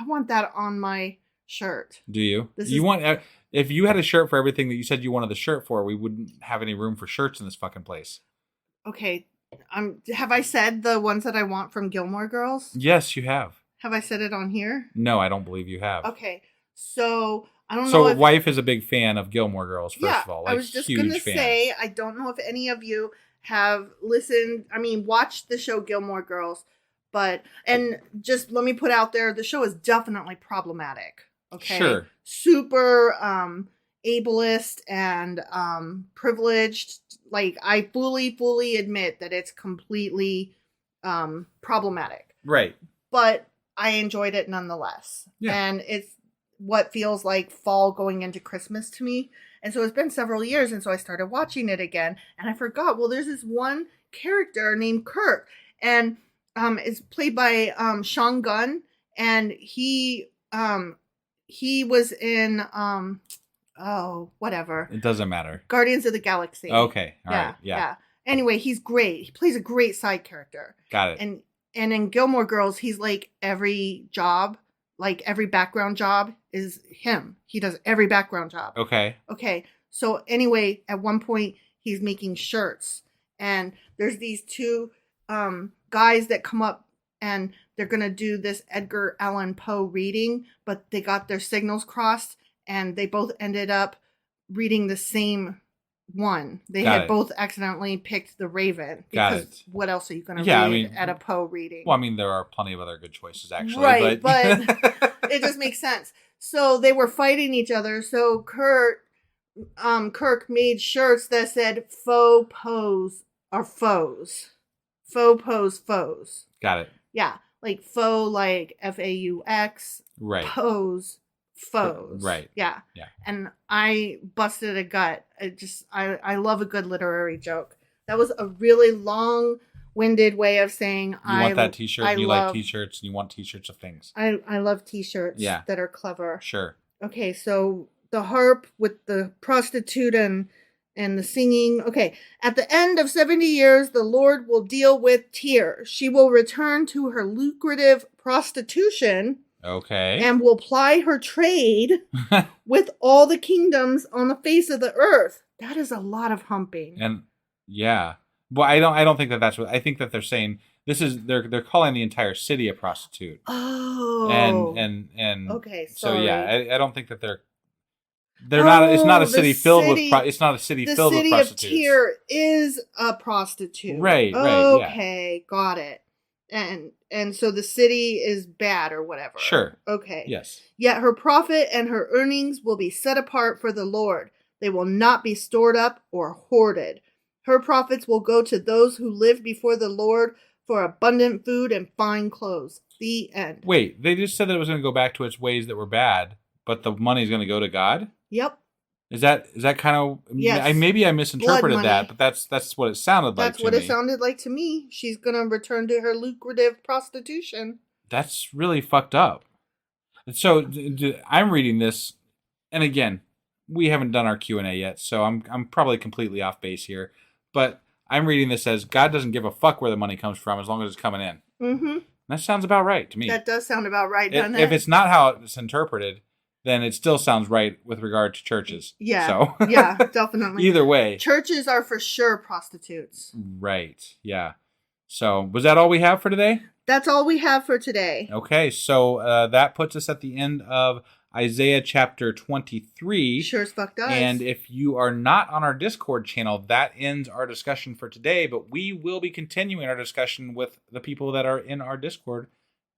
want that on my shirt. Do you? If you had a shirt for everything that you said you wanted the shirt for, we wouldn't have any room for shirts in this fucking place. Okay. Have I said the ones that I want from Gilmore Girls? Yes, you have. Have I said it on here? No, I don't believe you have. Okay. So I don't know. So wife is a big fan of Gilmore Girls, first of all. Like, I was just going to say, I don't know if any of you have watched the show Gilmore Girls, and just let me put out there, the show is definitely problematic. Okay. Sure. Super ableist and privileged. Like, I fully admit that it's completely problematic. Right. But I enjoyed it nonetheless. Yeah. And it's what feels like fall going into Christmas to me. And so it's been several years, and so I started watching it again, and I forgot, well, there's this one character named Kirk, and it's played by Sean Gunn, and he was in whatever. It doesn't matter. Guardians of the Galaxy. Okay. All right. Yeah. Anyway, he's great. He plays a great side character. Got it. And in Gilmore Girls, he's like every background job is him. He does every background job. Okay. So anyway, at one point he's making shirts, and there's these two guys that come up, and they're going to do this Edgar Allan Poe reading, but they got their signals crossed, and they both ended up reading the same one. They had both accidentally picked The Raven. Because what else are you going to read at a Poe reading? Well, there are plenty of other good choices, actually. Right, but it just makes sense. So they were fighting each other. So Kirk made shirts that said faux pose are foes. Faux pose foes. Got it. Yeah. Like faux, like FAUX. Right. Pose, foes. Right. Yeah. And I busted a gut. I love a good literary joke. That was a really long-winded way of saying you want that t-shirt, and you like t-shirts, and you want t-shirts of things. I love t-shirts that are clever. Sure. Okay, so the harp with the prostitute and the singing. Okay, at the end of 70 years, the Lord will deal with Tyr. She will return to her lucrative prostitution. Okay. And will ply her trade with all the kingdoms on the face of the earth. That is a lot of humping. And yeah. Well, I don't think that's what I think that they're saying. This is they're calling the entire city a prostitute. Oh. And okay, sorry. So yeah, I don't think that they're not. It's not a city filled with. It's not a city filled with prostitutes. The city of Tyr is a prostitute. Right. Okay, got it. And so the city is bad or whatever. Sure. Okay. Yes. Yet her profit and her earnings will be set apart for the Lord. They will not be stored up or hoarded. Her profits will go to those who live before the Lord for abundant food and fine clothes. The end. Wait, they just said that it was going to go back to its ways that were bad, but the money is going to go to God? Yep. Is that kind of... Yes. Maybe I misinterpreted that, but that's what it sounded like to me. That's what it sounded like to me. She's going to return to her lucrative prostitution. That's really fucked up. So I'm reading this, and again, we haven't done our Q&A yet, so I'm probably completely off base here, but I'm reading this as God doesn't give a fuck where the money comes from as long as it's coming in. Mm-hmm. That sounds about right to me. That does sound about right, doesn't it? If it's not how it's interpreted, then it still sounds right with regard to churches. Yeah. So. Yeah, definitely. Either way. Churches are for sure prostitutes. Right. Yeah. So, was that all we have for today? That's all we have for today. Okay. So, that puts us at the end of Isaiah chapter 23. Sure as fuck does. And if you are not on our Discord channel, that ends our discussion for today. But we will be continuing our discussion with the people that are in our Discord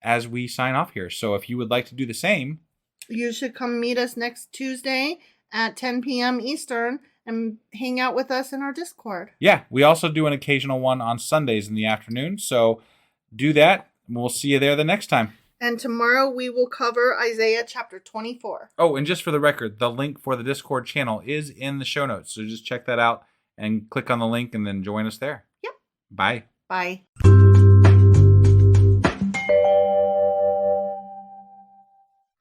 as we sign off here. So, if you would like to do the same... You should come meet us next Tuesday at 10 p.m. Eastern and hang out with us in our Discord. Yeah, we also do an occasional one on Sundays in the afternoon, so do that. We'll see you there the next time. And tomorrow we will cover Isaiah chapter 24. Oh, and just for the record, the link for the Discord channel is in the show notes, so just check that out and click on the link and then join us there. Yep. Bye. Bye.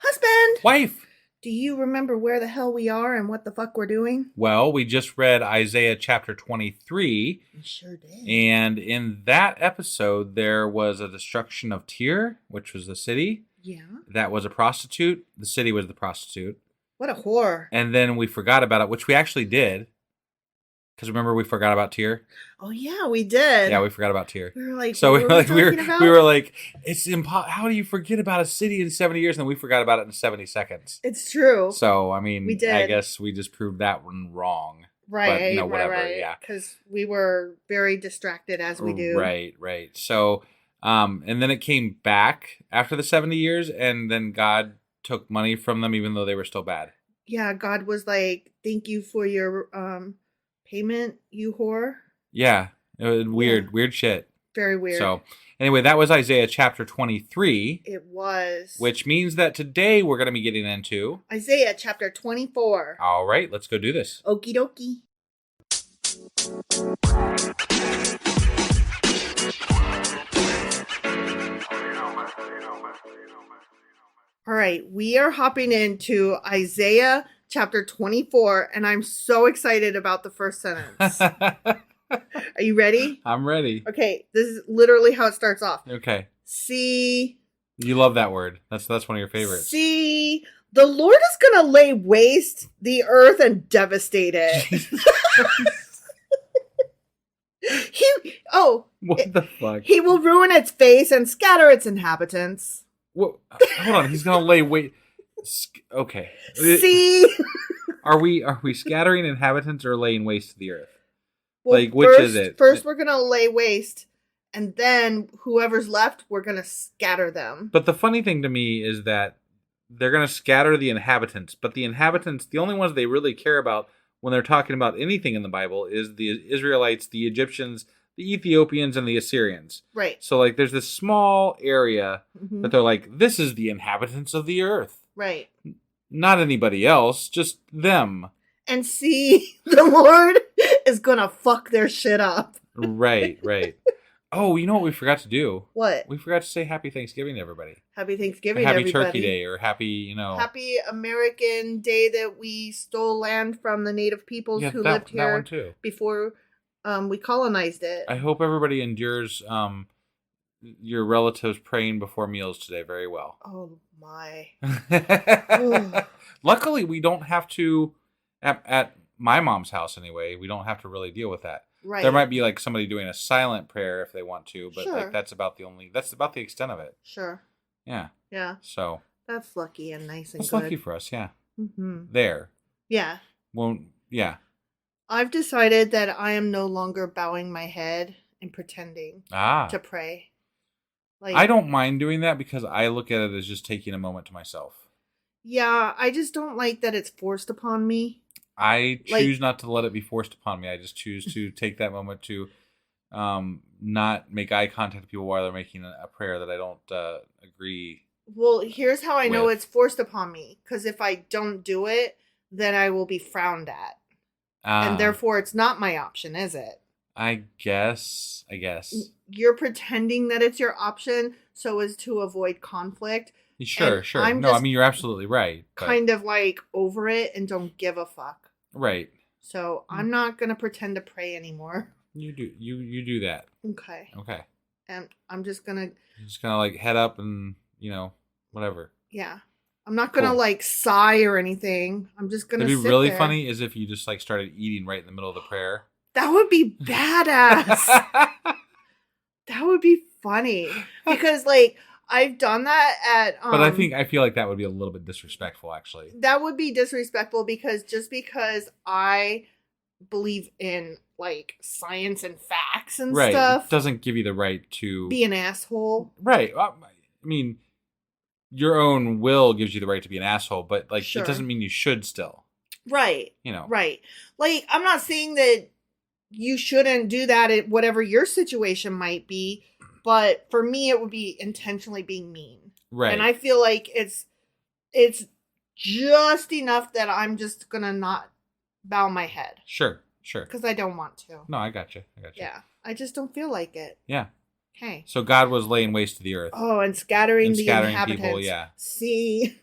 Husband! Wife! Do you remember where the hell we are and what the fuck we're doing? Well, we just read Isaiah chapter 23. We sure did. And in that episode, there was a destruction of Tyr, which was the city. Yeah. That was a prostitute. The city was the prostitute. What a horror. And then we forgot about it, which we actually did. Because remember, we forgot about Tyr. Oh yeah, we did. Yeah, we forgot about Tyr. We were like, so what we were like, it's impossible. How do you forget about a city in 70 years? And then we forgot about it in 70 seconds. It's true. So I mean, we did. I guess we just proved that one wrong. Right. But, whatever. Right. Yeah. Because we were very distracted as we do. Right. So, and then it came back after the 70 years, and then God took money from them, even though they were still bad. Yeah, God was like, "Thank you for your payment, you whore." Yeah, it was weird shit. Very weird. So, anyway, that was Isaiah chapter 23. It was. Which means that today we're going to be getting into Isaiah chapter 24. All right, let's go do this. Okie dokie. All right, we are hopping into Isaiah chapter 24, and I'm so excited about the first sentence. Are you ready? I'm ready. Okay, this is literally how it starts off. Okay. See. You love that word. That's one of your favorites. See, the Lord is going to lay waste the earth and devastate it. What the fuck? He will ruin its face and scatter its inhabitants. What? Hold on. He's going to lay waste. Okay. See? Are we scattering inhabitants or laying waste to the earth? Well, which is it? First, we're going to lay waste, and then whoever's left, we're going to scatter them. But the funny thing to me is that they're going to scatter the inhabitants, but the inhabitants, the only ones they really care about when they're talking about anything in the Bible is the Israelites, the Egyptians, the Ethiopians, and the Assyrians. Right. So, like, there's this small area that they're like, this is the inhabitants of the earth. Right. Not anybody else, just them. And see, the Lord is going to fuck their shit up. Right. Oh, you know what we forgot to do? What? We forgot to say Happy Thanksgiving to everybody. Happy Thanksgiving, Happy everybody. Turkey Day, or Happy, Happy American Day that we stole land from the native peoples who lived here that one too. Before we colonized it. I hope everybody endures your relatives praying before meals today very well. Oh, my. Luckily, we don't have to, at my mom's house anyway, we don't have to really deal with that. Right. There might be like somebody doing a silent prayer if they want to, but sure. like that's about the extent of it. Sure. Yeah. Yeah. So. That's lucky and nice and that's good. That's lucky for us, yeah. Mm-hmm. There. Yeah. Yeah. I've decided that I am no longer bowing my head and pretending to pray. Like, I don't mind doing that because I look at it as just taking a moment to myself. Yeah, I just don't like that it's forced upon me. I choose not to let it be forced upon me. I just choose to take that moment to not make eye contact with people while they're making a prayer that I don't agree. Well, here's how I know it's forced upon me. Because if I don't do it, then I will be frowned at. And therefore, it's not my option, is it? I guess. You're pretending that it's your option so as to avoid conflict. Sure. No, I mean, you're absolutely right. Kind of like over it and don't give a fuck. Right. So I'm not going to pretend to pray anymore. You do that. Okay. And I'm just going to... You're just going to like head up and, whatever. Yeah. I'm not going to like sigh or anything. I'm just going to sit there. It'd be really funny is if you just like started eating right in the middle of the prayer. That would be badass. That would be funny. Because like... I've done that at... but I feel like that would be a little bit disrespectful, actually. That would be disrespectful because I believe in, like, science and facts and stuff. It doesn't give you the right to... be an asshole. Right. I mean, your own will gives you the right to be an asshole, but, like, sure. It doesn't mean you should still. Right. Right. Like, I'm not saying that you shouldn't do that at whatever your situation might be. But for me, it would be intentionally being mean. Right. And I feel like it's just enough that I'm just going to not bow my head. Sure. Because I don't want to. No, I got you. Yeah. I just don't feel like it. Yeah. Okay. So God was laying waste to the earth. Oh, and scattering the inhabitants. People, yeah. See?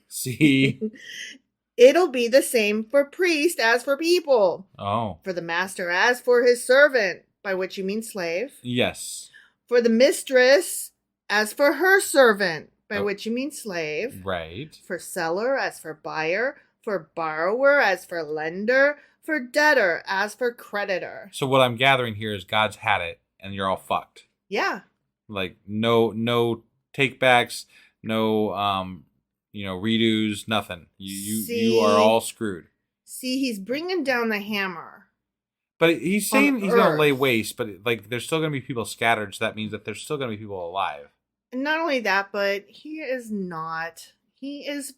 It'll be the same for priest as for people. Oh. For the master as for his servant, by which you mean slave. Yes. For the mistress, as for her servant, by which you mean slave. Right. For seller, as for buyer. For borrower as for lender, for debtor as for creditor. So what I'm gathering here is God's had it, and you're all fucked. Yeah. Like no takebacks, no redos, nothing. You are all screwed. See, he's bringing down the hammer. But he's saying he's going to lay waste, but like there's still going to be people scattered, so that means that there's still going to be people alive. And not only that, but he is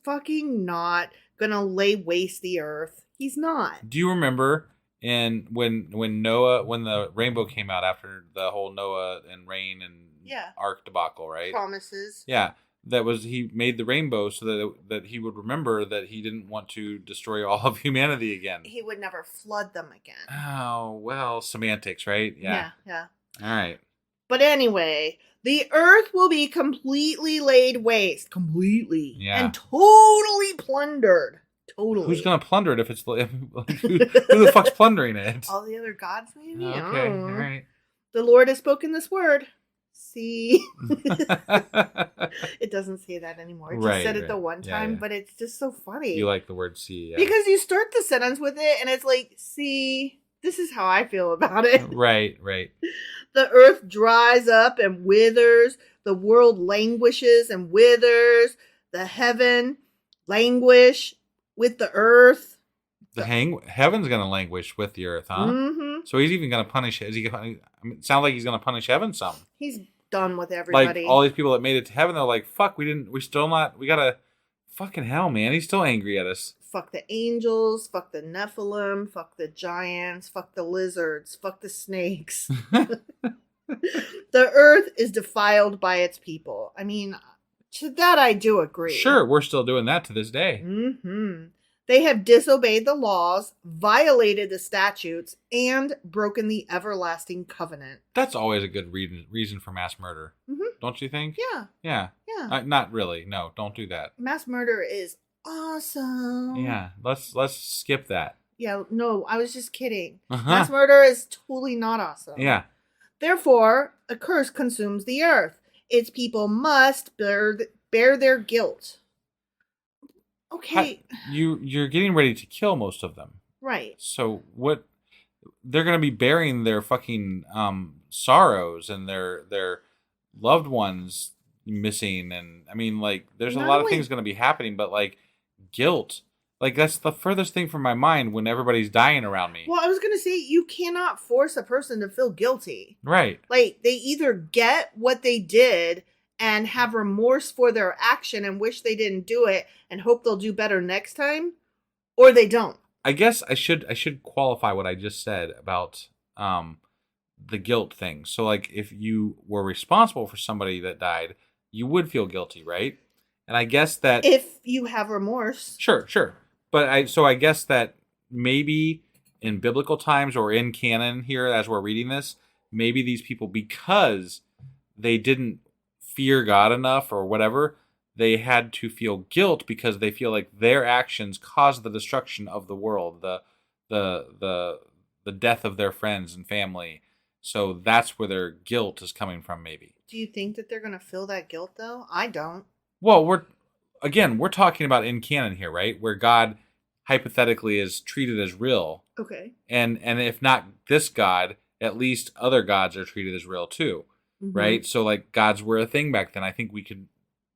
fucking not going to lay waste the earth. He's not. Do you remember when the rainbow came out after the whole Noah and rain and ark debacle, right? Promises. Yeah. He made the rainbow so that he would remember that he didn't want to destroy all of humanity again. He would never flood them again. Oh, well, semantics, right? Yeah. Yeah. All right. But anyway, the earth will be completely laid waste. Completely. Yeah. And totally plundered. Totally. Who's going to plunder it if it's... who the fuck's plundering it? All the other gods, maybe? Okay, all right. The Lord has spoken this word. See? It doesn't say that anymore. It just said it the one time, but it's just so funny. You like the word see, yeah. Because you start the sentence with it, and it's like, see, this is how I feel about it. Right. The earth dries up and withers. The world languishes and withers. The heaven languish with the earth. Heaven's going to languish with the earth, huh? Mm-hmm. So he's even going to punish... it sounds like he's going to punish heaven some. He's done with everybody. Like, all these people that made it to heaven, they're like, fuck, we gotta... Fucking hell, man. He's still angry at us. Fuck the angels, fuck the Nephilim, fuck the giants, fuck the lizards, fuck the snakes. The earth is defiled by its people. I mean, to that I do agree. Sure, we're still doing that to this day. Mm-hmm. They have disobeyed the laws, violated the statutes, and broken the everlasting covenant. That's always a good reason for mass murder. Mm-hmm. Don't you think? Yeah. Not really. No, don't do that. Mass murder is awesome. Yeah, let's skip that. Yeah, no, I was just kidding. Uh-huh. Mass murder is totally not awesome. Yeah. Therefore, a curse consumes the earth. Its people must bear their guilt. Okay. You're getting ready to kill most of them. Right. So what? They're going to be bearing their fucking sorrows and their loved ones missing, and I mean, like, there's a lot of things going to be happening, but like guilt, like that's the furthest thing from my mind when everybody's dying around me. Well, I was going to say, you cannot force a person to feel guilty. Right. Like, they either get what they did and have remorse for their action and wish they didn't do it and hope they'll do better next time, or they don't. I guess I should qualify what I just said about the guilt thing. So, like, if you were responsible for somebody that died, you would feel guilty, right? And I guess that if you have remorse. Sure. But I guess that maybe in biblical times or in canon here as we're reading this, maybe these people, because they didn't fear God enough or whatever, they had to feel guilt because they feel like their actions caused the destruction of the world, the death of their friends and family. So that's where their guilt is coming from, maybe. Do you think that they're going to feel that guilt, though? I don't. Well, we're talking about in canon here, right? Where God hypothetically is treated as real. Okay. And if not this God, at least other gods are treated as real too. Mm-hmm. Right? So, like, gods were a thing back then. I think we could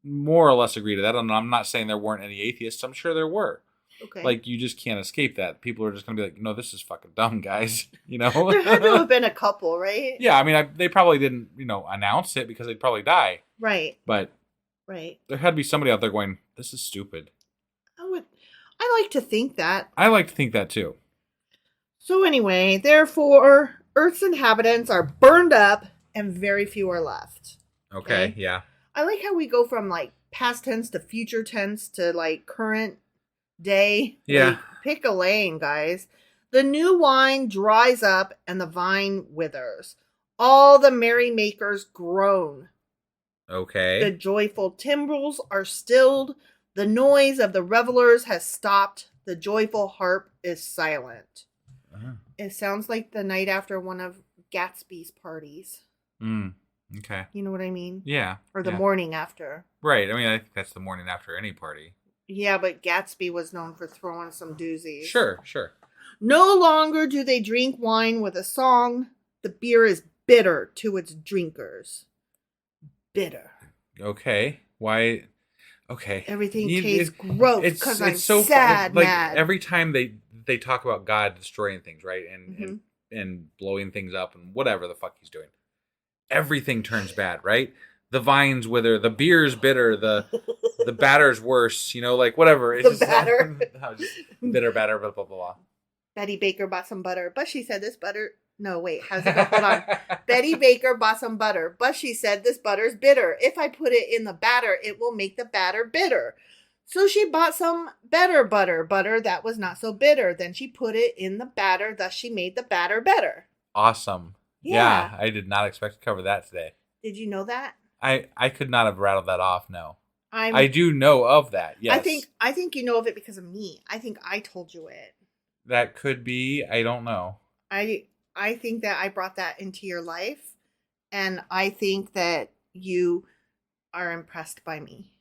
more or less agree to that. I'm not saying there weren't any atheists. I'm sure there were. Okay. Like, you just can't escape that. People are just going to be like, no, this is fucking dumb, guys. You know? There had to have been a couple, right? Yeah, I mean, they probably didn't, announce it because they'd probably die. Right. But there had to be somebody out there going, this is stupid. I like to think that. I like to think that too. So anyway, therefore, Earth's inhabitants are burned up and very few are left. Okay, yeah. I like how we go from, like, past tense to future tense to, like, current day. Yeah. Like, pick a lane, guys. The new wine dries up and the vine withers. All the merrymakers groan. Okay. The joyful timbrels are stilled. The noise of the revelers has stopped. The joyful harp is silent. Uh-huh. It sounds like the night after one of Gatsby's parties. Okay. You know what I mean? Yeah. Or the morning after. Right. I mean, I think that's the morning after any party. Yeah, but Gatsby was known for throwing some doozies. Sure. No longer do they drink wine with a song. The beer is bitter to its drinkers. Bitter. Okay. Why? Okay. Everything tastes gross because I'm so sad, like mad. every time they talk about God destroying things, right, and blowing things up and whatever the fuck he's doing, everything turns bad, right? The vines wither, the beer's bitter, the batter's worse, like whatever. It's the batter, just bitter batter, blah blah blah. Betty Baker bought some butter, but she said this butter. No, wait, how's it go? Hold on. Betty Baker bought some butter, but she said this butter's bitter. If I put it in the batter, it will make the batter bitter. So she bought some better butter that was not so bitter. Then she put it in the batter, thus she made the batter better. Awesome. Yeah, I did not expect to cover that today. Did you know that? I could not have rattled that off, no. I do know of that, yes. I think you know of it because of me. I think I told you it. That could be, I don't know. I think that I brought that into your life, and I think that you are impressed by me.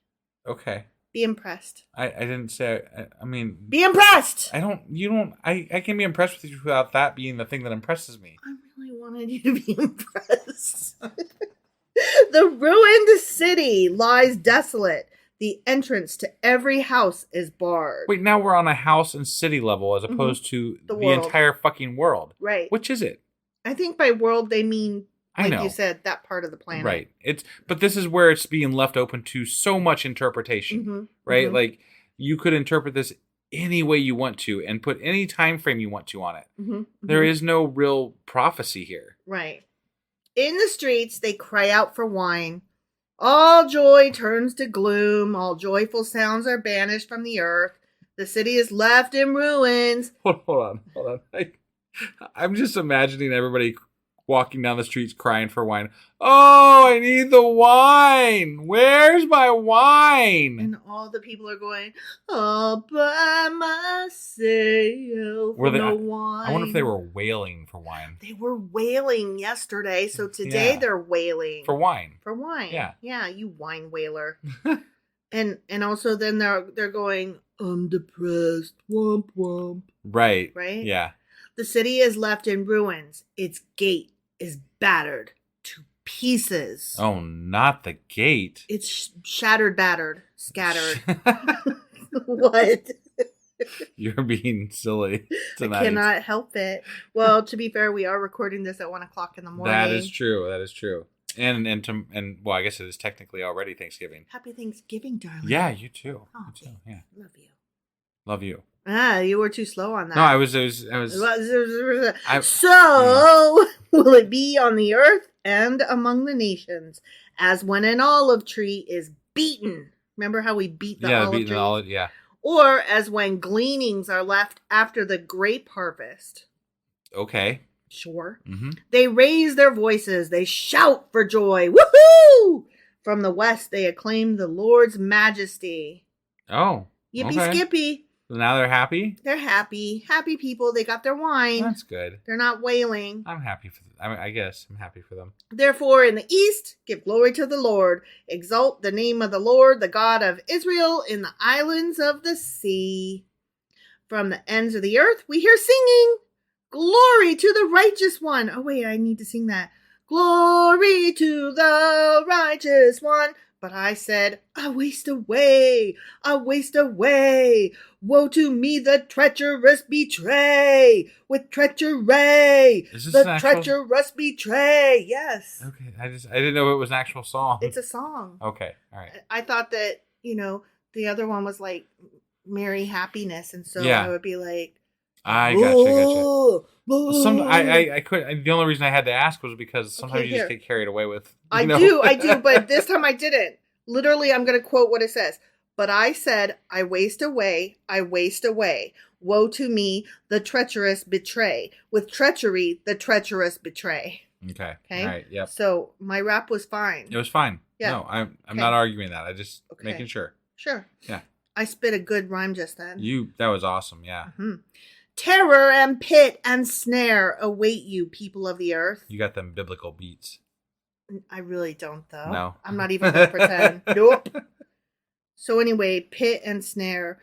Okay. Be impressed. I didn't say, I mean... Be impressed! I can be impressed with you without that being the thing that impresses me. I really wanted you to be impressed. The ruined city lies desolate. The entrance to every house is barred. Wait, now we're on a house and city level as opposed to the entire fucking world. Right. Which is it? I think by world they mean, like you said, that part of the planet. Right. But this is where it's being left open to so much interpretation. Right? Mm-hmm. Like, you could interpret this any way you want to and put any time frame you want to on it. There is no real prophecy here. Right. In the streets, they cry out for wine. All joy turns to gloom. All joyful sounds are banished from the earth. The city is left in ruins. Hold on. I'm just imagining everybody walking down the streets crying for wine. Oh, I need the wine. Where's my wine? And all the people are going, all by myself. No wine. I wonder if they were wailing for wine. They were wailing yesterday, so today they're wailing. For wine. For wine. Yeah. Yeah, you wine wailer. and also then they're going, I'm depressed. Womp womp. Right. Right? Yeah. The city is left in ruins. Its gate is battered to pieces. Oh, not the gate. It's shattered, battered, scattered. What? You're being silly tonight. I cannot help it. Well, to be fair, we are recording this at 1:00 in the morning. That is true. And well, I guess it is technically already Thanksgiving. Happy Thanksgiving, darling. Yeah, you too. Oh, you too. Yeah. Love you. Ah, you were too slow on that. No, I was. So will it be on the earth and among the nations, as when an olive tree is beaten. Remember how we beat the olive tree? Yeah. Or as when gleanings are left after the grape harvest. Okay. Sure. Mm-hmm. They raise their voices. They shout for joy. Woohoo! From the west, they acclaim the Lord's majesty. Oh. Yippee skippy. So now they're happy? They're happy. Happy people. They got their wine. That's good. They're not wailing. I'm happy for them. I guess I'm happy for them. Therefore, in the east, give glory to the Lord. Exalt the name of the Lord, the God of Israel, in the islands of the sea. From the ends of the earth, we hear singing. Glory to the righteous one. Oh, wait, I need to sing that. Glory to the righteous one. But I said, I waste away. Woe to me, the treacherous betray. With treachery. The treacherous betray. Yes. Okay. I didn't know it was an actual song. It's a song. Okay. All right. I thought that, the other one was like Merry Happiness. And so I would be like, I gotcha. I couldn't. The only reason I had to ask was because sometimes you just get carried away with. I do, but this time I didn't. Literally, I'm going to quote what it says. But I said, I waste away. Woe to me, the treacherous betray. With treachery, the treacherous betray. Okay. All right. Yep. So my rap was fine. It was fine. Yeah. No, I'm not arguing that. I just making sure. Sure. Yeah. I spit a good rhyme just then. That was awesome. Yeah. Mm-hmm. Terror and pit and snare await you, people of the earth. You got them biblical beats. I really don't, though. No. I'm not even going to pretend. Nope. So anyway, pit and snare.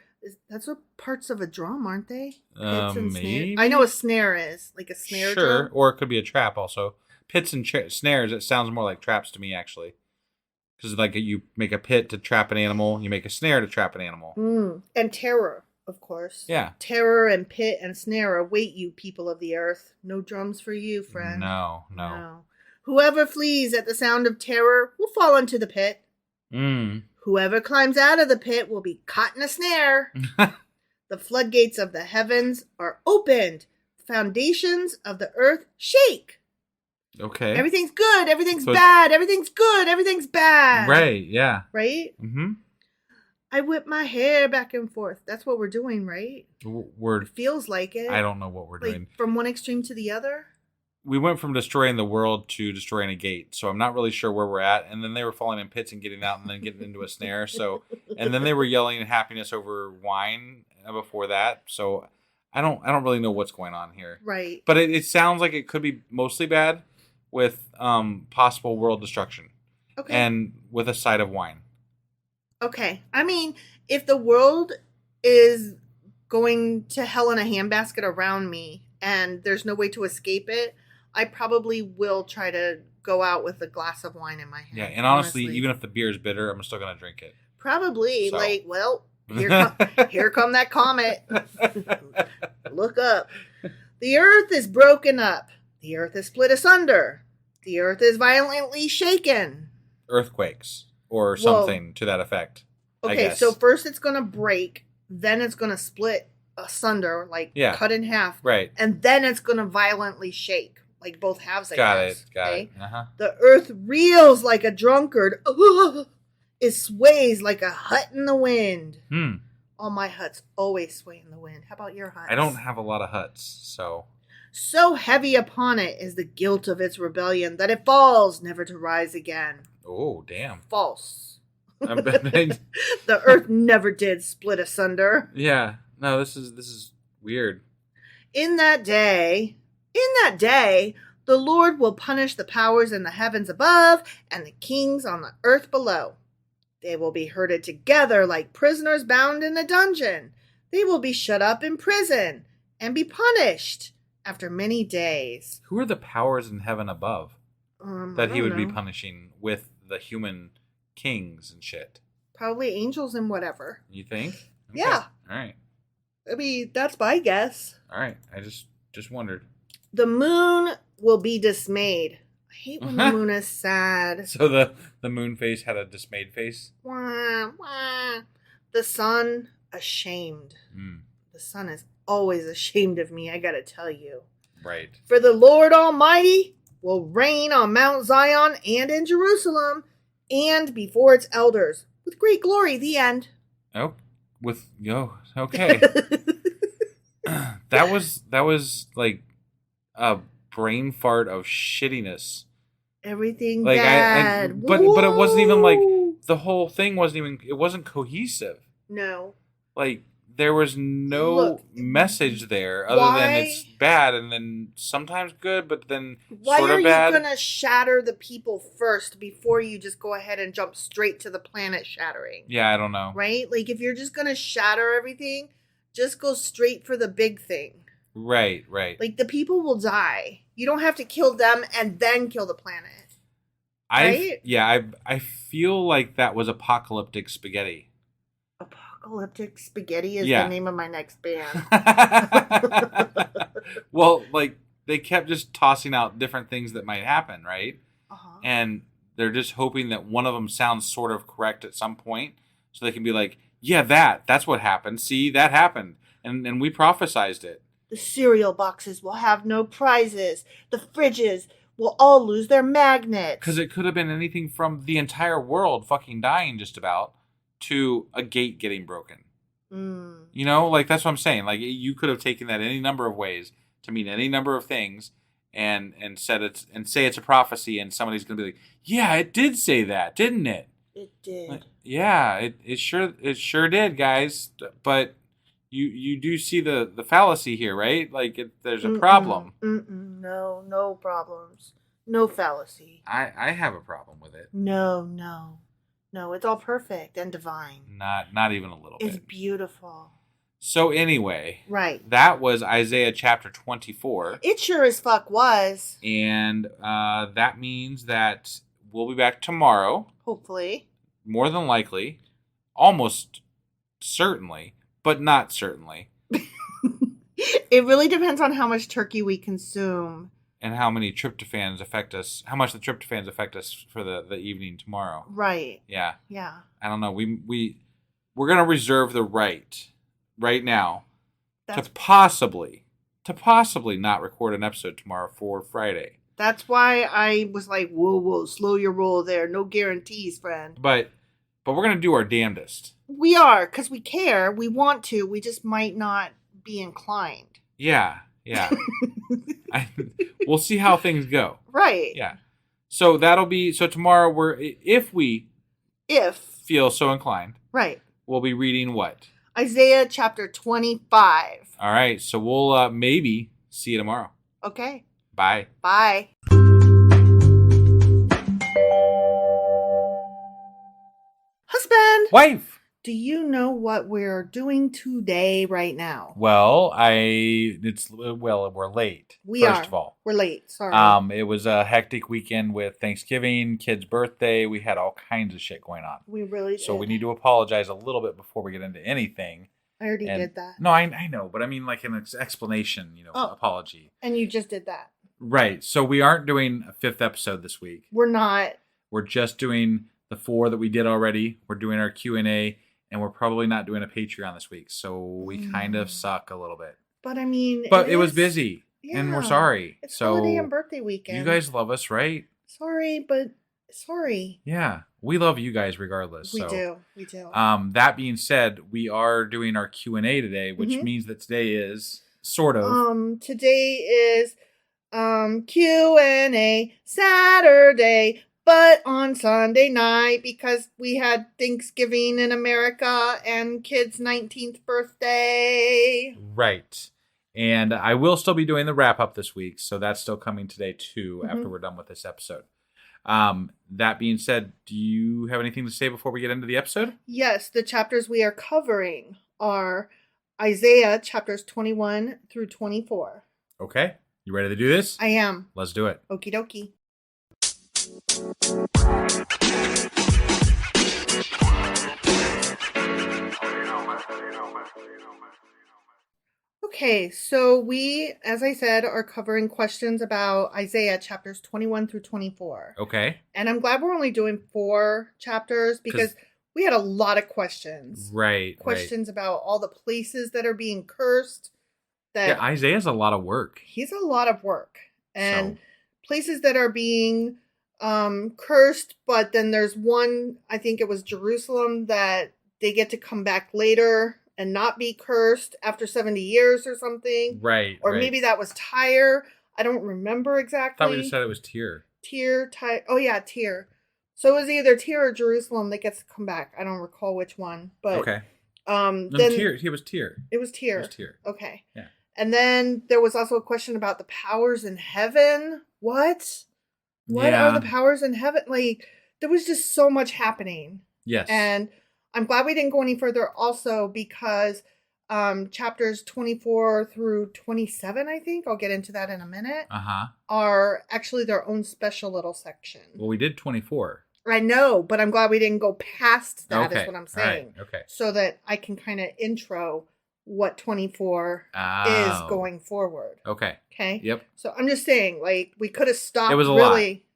That's what parts of a drum, aren't they? Pits and Maybe. snare. I know a snare is like a snare Sure, drum. or it could be a trap also. Pits and snares, it sounds more like traps to me, actually. Because like you make a pit to trap an animal, you make a snare to trap an animal. And terror, of course. Yeah. Terror and pit and snare await you, people of the earth. No drums for you, friend. No. Whoever flees at the sound of terror will fall into the pit. Whoever climbs out of the pit will be caught in a snare. The floodgates of the heavens are opened. Foundations of the earth shake. Okay. Everything's good. Everything's bad. Everything's good. Everything's bad. Right. Yeah. Right? Mm-hmm. I whip my hair back and forth. That's what we're doing, right? It feels like it. I don't know what we're doing. From one extreme to the other? We went from destroying the world to destroying a gate. So I'm not really sure where we're at. And then they were falling in pits and getting out and then getting into a snare. So, and then they were yelling happiness over wine before that. So I don't really know what's going on here. Right. But it sounds like it could be mostly bad with possible world destruction. Okay. And with a side of wine. Okay. I mean, if the world is going to hell in a handbasket around me and there's no way to escape it, I probably will try to go out with a glass of wine in my hand. Yeah, and honestly, even if the beer is bitter, I'm still going to drink it. Probably. So. Here come that comet. Look up. The earth is broken up. The earth is split asunder. The earth is violently shaken. Earthquakes. Or something to that effect. Okay, so first it's going to break, then it's going to split asunder, cut in half. Right. And then it's going to violently shake, like both halves, I guess. Got it. Uh-huh. The earth reels like a drunkard. It sways like a hut in the wind. All my huts always sway in the wind. How about your huts? I don't have a lot of huts, so... So heavy upon it is the guilt of its rebellion that it falls never to rise again. Oh, damn. False. The earth never did split asunder. Yeah. No, this is weird. In that day, the Lord will punish the powers in the heavens above and the kings on the earth below. They will be herded together like prisoners bound in a dungeon. They will be shut up in prison and be punished after many days. Who are the powers in heaven above that he would be punishing with the human kings and shit? Probably angels and whatever. You think? Okay. Yeah. All right. I mean, that's my guess. All right. I just wondered. The moon will be dismayed. I hate when the moon is sad. So the moon face had a dismayed face? Wah, wah. The sun, ashamed. The sun is always ashamed of me, I gotta tell you. Right. For the Lord Almighty will reign on Mount Zion and in Jerusalem and before its elders with great glory. The end. Oh, okay. That was like a brain fart of shittiness. Everything bad. But it wasn't even like the whole thing wasn't cohesive. No. Like there was no message there other than it's bad and then sometimes good, but then sort of bad. Why are you going to shatter the people first before you just go ahead and jump straight to the planet shattering? Yeah, I don't know. Right? Like if you're just going to shatter everything, just go straight for the big thing. Right. Like the people will die. You don't have to kill them and then kill the planet. Right? I feel like that was apocalyptic spaghetti. Apocalyptic Spaghetti is the name of my next band. Well, like they kept just tossing out different things that might happen, right? Uh-huh. And they're just hoping that one of them sounds sort of correct at some point, so they can be like, "Yeah, that's what happened. See, that happened, and we prophesized it." The cereal boxes will have no prizes. The fridges will all lose their magnets. Because it could have been anything from the entire world fucking dying just about to a gate getting broken. You know, like that's what I'm saying. Like you could have taken that any number of ways to mean any number of things and say it's a prophecy and somebody's going to be like, "Yeah, it did say that, didn't it?" It did. Like, yeah, it sure did, guys. But you do see the fallacy here, right? Like there's a problem. No problems. No fallacy. I have a problem with it. No. No, it's all perfect and divine. Not even a little bit. It's beautiful. So anyway, right. That was Isaiah chapter 24. It sure as fuck was. And that means that we'll be back tomorrow. Hopefully. More than likely. Almost certainly, but not certainly. It really depends on how much turkey we consume. And how many tryptophans affect us, how much the tryptophans affect us for the evening tomorrow. Right. Yeah. Yeah. I don't know. We're going to reserve the right now to possibly not record an episode tomorrow for Friday. That's why I was like, whoa, slow your roll there. No guarantees, friend. But we're going to do our damnedest. We are, because we care. We want to. We just might not be inclined. Yeah. We'll see how things go. Right. Yeah. So tomorrow if feel so inclined. Right. We'll be reading what? Isaiah chapter 25. All right. So we'll maybe see you tomorrow. Okay. Bye. Bye. Husband. Wife. Do you know what we're doing today right now? Well, we're late. First of all. We're late. Sorry. It was a hectic weekend with Thanksgiving, kid's birthday. We had all kinds of shit going on. We really did. So we need to apologize a little bit before we get into anything. I already did that. No, I know, but I mean like an explanation, apology. And you just did that. Right. So we aren't doing a 5th episode this week. We're not. We're just doing the 4 that we did already. We're doing our Q&A. And we're probably not doing a Patreon this week, so we kind of suck a little bit. But I mean... it was busy, and we're sorry. It's holiday and birthday weekend. You guys love us, right? Sorry. Yeah, we love you guys regardless. We do. That being said, we are doing our Q&A today, which means that today is sort of... Today is Q&A Saturday... But on Sunday night, because we had Thanksgiving in America and kid's 19th birthday. Right. And I will still be doing the wrap-up this week, so that's still coming today, too, after we're done with this episode. That being said, do you have anything to say before we get into the episode? Yes, the chapters we are covering are Isaiah chapters 21 through 24. Okay. You ready to do this? I am. Let's do it. Okie dokie. Okay, so we, as I said, are covering questions about Isaiah chapters 21 through 24. Okay. And I'm glad we're only doing 4 chapters because we had a lot of questions. Right. Questions about all the places that are being cursed. Isaiah's a lot of work. He's a lot of work. And places that are being cursed, but then there's one, I think it was Jerusalem, that they get to come back later and not be cursed after 70 years or something. Right. Or maybe that was Tyre. I don't remember exactly. I thought we just said it was Tyre. Tyre. Oh yeah, Tyre. So it was either Tyre or Jerusalem that gets to come back. I don't recall which one. But okay. Then Tyre. It was Tyre. It was Tyre. Okay. Yeah. And then there was also a question about the powers in heaven. What are the powers in heaven? Like, there was just so much happening. Yes. And I'm glad we didn't go any further also because chapters 24 through 27, I think, I'll get into that in a minute, are actually their own special little section. Well, we did 24. I know, but I'm glad we didn't go past that, is what I'm saying. Right. Okay. So that I can kind of intro what 24 is going forward. Okay. Okay? Yep. So I'm just saying, like, we could have stopped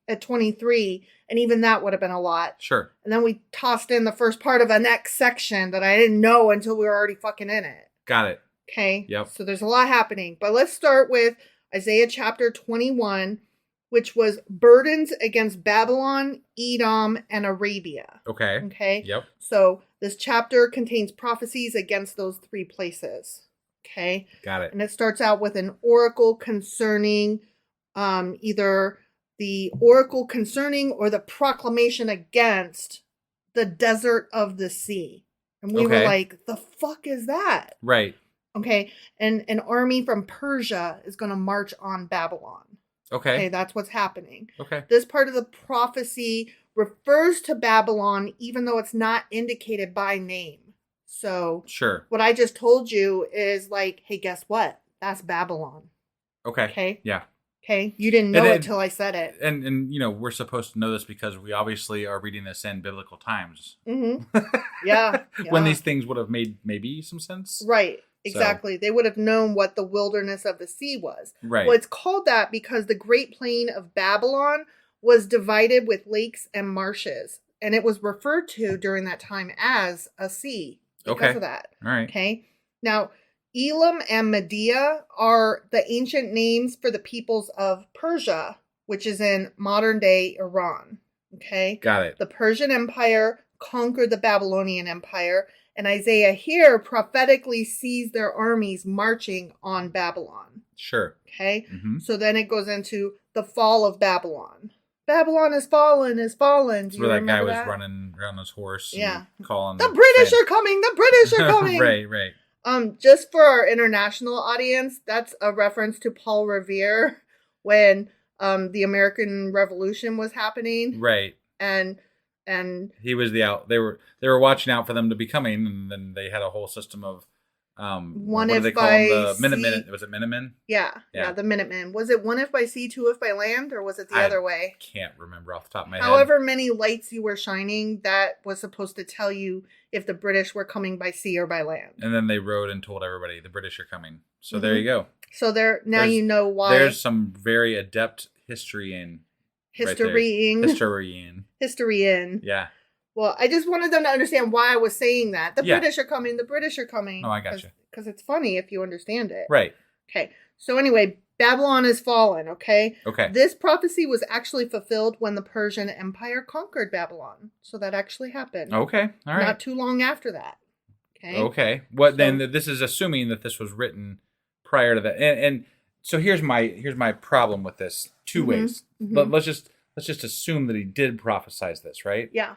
at 23, and even that would have been a lot. Sure. And then we tossed in the first part of a next section that I didn't know until we were already fucking in it. Got it. Okay? Yep. So there's a lot happening. But let's start with Isaiah chapter 21, which was burdens against Babylon, Edom, and Arabia. Okay. Okay? Yep. So this chapter contains prophecies against those 3 places. Okay? Got it. And it starts out with an oracle concerning either the oracle concerning or the proclamation against the desert of the sea. And we were like, the fuck is that? Right. Okay. And an army from Persia is going to march on Babylon. Okay. That's what's happening. Okay. This part of the prophecy refers to Babylon even though it's not indicated by name. So sure. What I just told you is like, hey, guess what? That's Babylon. Okay. Okay. Yeah. Okay. You didn't know it till I said it. And we're supposed to know this because we obviously are reading this in biblical times. Mm-hmm. Yeah. When these things would have made maybe some sense. Right. Exactly. So, they would have known what the wilderness of the sea was. Right. Well, it's called that because the Great Plain of Babylon was divided with lakes and marshes. And it was referred to during that time as a sea because of that. All right. Okay. Now, Elam and Media are the ancient names for the peoples of Persia, which is in modern-day Iran. Okay? Got it. The Persian Empire conquered the Babylonian Empire, and Isaiah here prophetically sees their armies marching on Babylon. Sure. Okay? Mm-hmm. So then it goes into the fall of Babylon. Babylon has fallen, has fallen. That's where that guy was running around his horse. Yeah. Calling the British are coming! The British are coming! Right. Just for our international audience, that's a reference to Paul Revere when the American Revolution was happening. Right. And he was they were watching out for them to be coming, and then they had a whole system of what do they call them? The Minutemen. Was it Minutemen? Yeah, the Minutemen. Was it one if by sea, two if by land, or was it the other way? Can't remember off the top of my head. However many lights you were shining, that was supposed to tell you if the British were coming by sea or by land. And then they rode and told everybody the British are coming. So there you go. So you know why. There's some very adept historian. Historian. Yeah. Well, I just wanted them to understand why I was saying that. The British are coming. The British are coming. Oh, I got you. Because it's funny if you understand it. Right. Okay. So anyway, Babylon has fallen, okay? Okay. This prophecy was actually fulfilled when the Persian Empire conquered Babylon. So that actually happened. Okay. All right. Not too long after that. Okay. Okay. Then this is assuming that this was written prior to that. And so here's my problem with this. Two ways. Mm-hmm. Let's just assume that he did prophesize this, right? Yeah.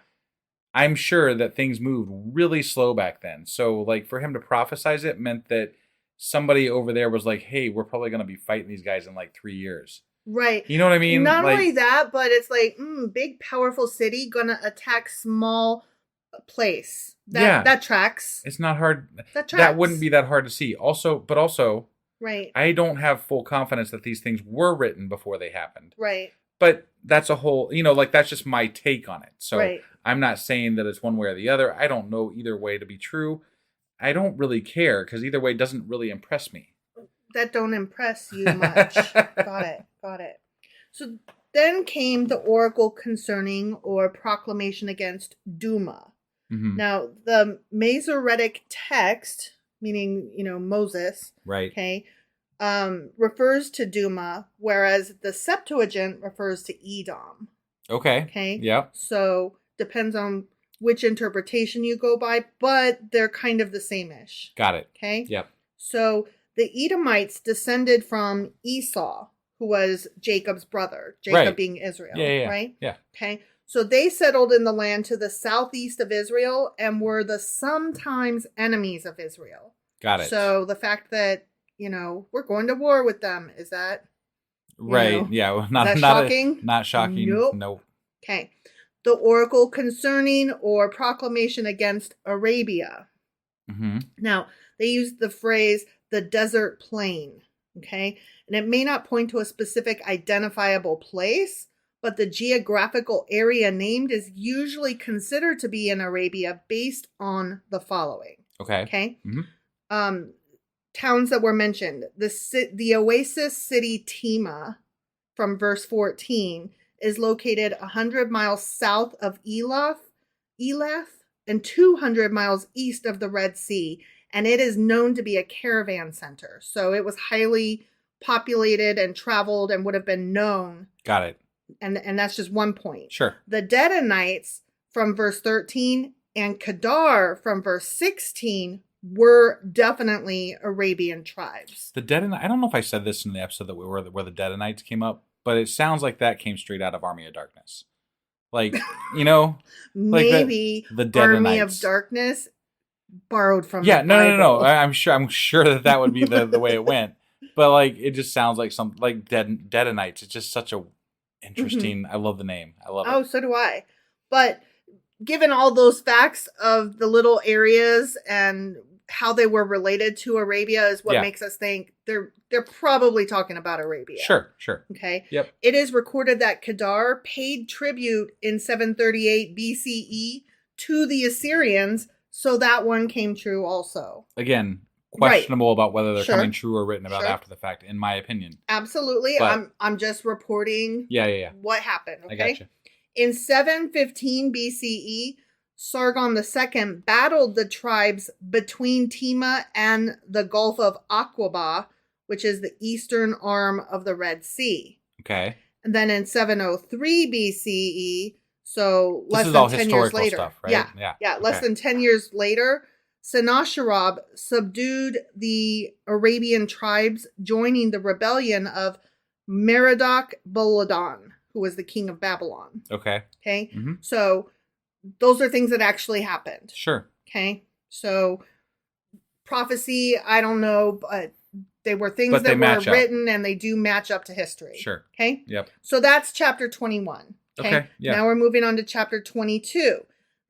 I'm sure that things moved really slow back then. So, like, for him to prophesize it meant that somebody over there was like, hey, we're probably going to be fighting these guys in like 3 years. Right. You know what I mean? Not only that, but it's like, big, powerful city going to attack small place. That tracks. It's not hard. That tracks. That wouldn't be that hard to see. Also, right. I don't have full confidence that these things were written before they happened. Right. But that's a whole, that's just my take on it. So right. I'm not saying that it's one way or the other. I don't know either way to be true. I don't really care because either way doesn't really impress me. That don't impress you much. Got it. So then came the oracle concerning or proclamation against Duma. Mm-hmm. Now, the Masoretic text, meaning, Moses, right? Okay, refers to Duma, whereas the Septuagint refers to Edom. Okay. Yep. So depends on which interpretation you go by, but they're kind of the same-ish. Got it. Okay? Yep. So the Edomites descended from Esau, who was Jacob's brother, Jacob being Israel, right? Yeah. Okay? So they settled in the land to the southeast of Israel and were the sometimes enemies of Israel. Got it. So the fact that, we're going to war with them, is that... Right, yeah. Not shocking? Not shocking. Nope. Okay. The oracle concerning or proclamation against Arabia. Mm-hmm. Now, they use the phrase, the desert plain, okay? And it may not point to a specific identifiable place, but the geographical area named is usually considered to be in Arabia based on the following. Okay. Mm-hmm. Towns that were mentioned. The oasis city Tema, from verse 14, is located 100 miles south of Elath, and 200 miles east of the Red Sea, and it is known to be a caravan center. So it was highly populated and traveled and would have been known. Got it. And that's just one point. Sure. The Dedanites from verse 13 and Kedar from verse 16 were definitely Arabian tribes. I don't know if I said this in the episode where the Dedanites came up, but it sounds like that came straight out of Army of Darkness. Like, maybe the Army of Darkness borrowed from the Bible. No. I'm sure that would be the way it went. But like, it just sounds like something like Dedanites. It's just such a interesting. Mm-hmm. I love the name. I love it. Oh, so do I. But given all those facts of the little areas and how they were related to Arabia is what makes us think they're probably talking about Arabia. Sure. Okay. Yep. It is recorded that Kedar paid tribute in 738 BCE to the Assyrians, so that one came true also. Again, questionable about whether they're coming true or written about after the fact, in my opinion. Absolutely. But, I'm just reporting what happened. Okay. I gotcha. In 715 BCE, Sargon II battled the tribes between Tema and the Gulf of Aqaba, which is the eastern arm of the Red Sea. Okay. And then in 703 BCE, so less than all 10 years later. Stuff, right? Yeah. Less than 10 years later, Sennacherib subdued the Arabian tribes, joining the rebellion of Merodach Baladan, who was the king of Babylon. Okay. Mm-hmm. So those are things that actually happened. Sure. Okay. So prophecy, I don't know, but they were things that were written and they do match up to history. Sure. Okay. Yep. So that's chapter 21. Okay. Yeah. Now we're moving on to chapter 22.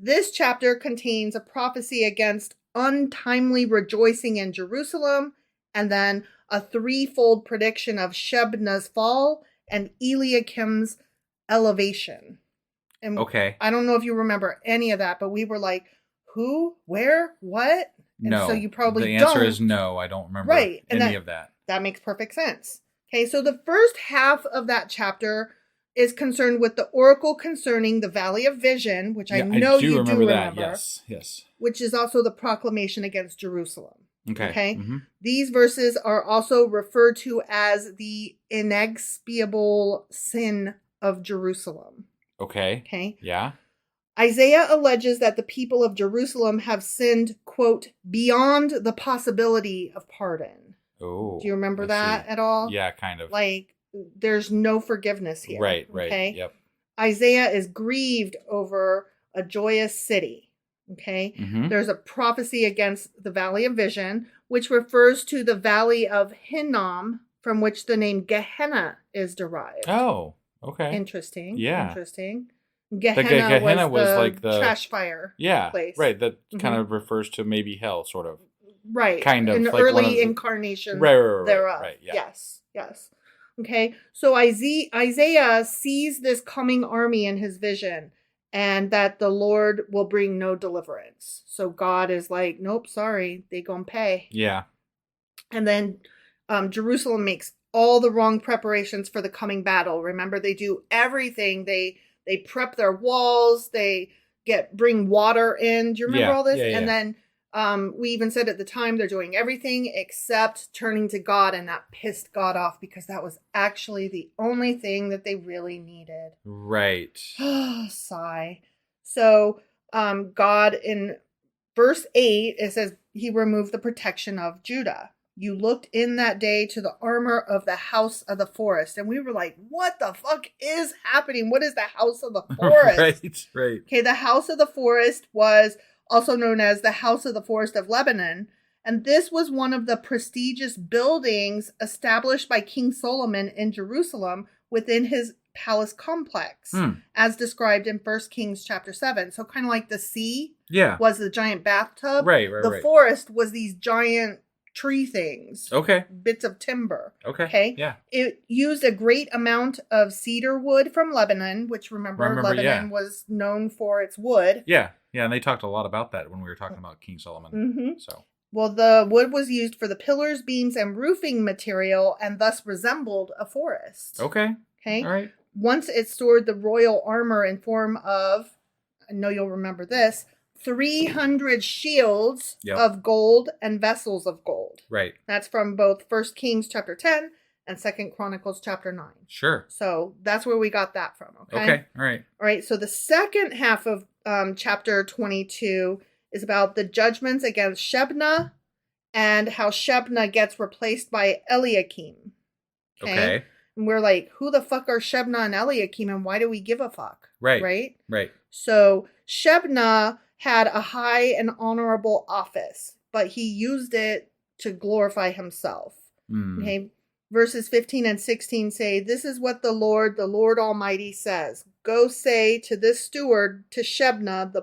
This chapter contains a prophecy against untimely rejoicing in Jerusalem, and then a threefold prediction of Shebna's fall and Eliakim's elevation. And I don't know if you remember any of that, but we were like, who, where, what? And no. So you probably don't. The answer is no. I don't remember any of that. That makes perfect sense. Okay, so the first half of that chapter is concerned with the oracle concerning the Valley of Vision, which I know you do remember. That. Yes. Which is also the proclamation against Jerusalem. Okay. Mm-hmm. These verses are also referred to as the inexpiable sin of Jerusalem. Okay. Yeah. Isaiah alleges that the people of Jerusalem have sinned, quote, beyond the possibility of pardon. Oh. Do you remember that at all? Yeah, kind of. Like, there's no forgiveness here. Right. Okay? Yep. Isaiah is grieved over a joyous city. Okay. Mm-hmm. There's a prophecy against the Valley of Vision, which refers to the Valley of Hinnom, from which the name Gehenna is derived. Oh, okay. Interesting. Yeah. Interesting. Gehenna was like the trash fire place. Right. That kind of refers to maybe hell, sort of. Right. Kind of. An like early incarnation thereof. Right. Yeah. Yes. Okay. So Isaiah sees this coming army in his vision, and that the Lord will bring no deliverance. So God is like, nope, sorry, they gonna pay. Yeah. And then Jerusalem makes all the wrong preparations for the coming battle. Remember, they do everything. They prep their walls. They bring water in. Do you remember all this? Yeah. And then we even said at the time they're doing everything except turning to God, and that pissed God off because that was actually the only thing that they really needed. Right. Sigh. So God in verse 8, it says he removed the protection of Judah. You looked in that day to the armor of the house of the forest. And we were like, what the fuck is happening? What is the house of the forest? Right. Okay, the house of the forest was also known as the House of the Forest of Lebanon. And this was one of the prestigious buildings established by King Solomon in Jerusalem within his palace complex, as described in 1 Kings chapter 7. So kind of like the sea was the giant bathtub. Right. The forest was these giant tree things. Okay. Bits of timber. Okay. Yeah. It used a great amount of cedar wood from Lebanon, which remember Lebanon was known for its wood. Yeah. Yeah, and they talked a lot about that when we were talking about King Solomon. Mm-hmm. So, well, the wood was used for the pillars, beams, and roofing material, and thus resembled a forest. Okay. All right. Once it stored the royal armor in form of, I know you'll remember this, 300 shields of gold and vessels of gold. Right. That's from both 1 Kings chapter 10 and 2 Chronicles chapter 9. Sure. So that's where we got that from. Okay. All right. So the second half of chapter 22 is about the judgments against Shebna and how Shebna gets replaced by Eliakim. Okay. And we're like, who the fuck are Shebna and Eliakim, and why do we give a fuck? Right. So Shebna had a high and honorable office, but he used it to glorify himself. Okay. verses 15 and 16 say, "This is what the Lord Almighty says. Go say to this steward, to Shebna, the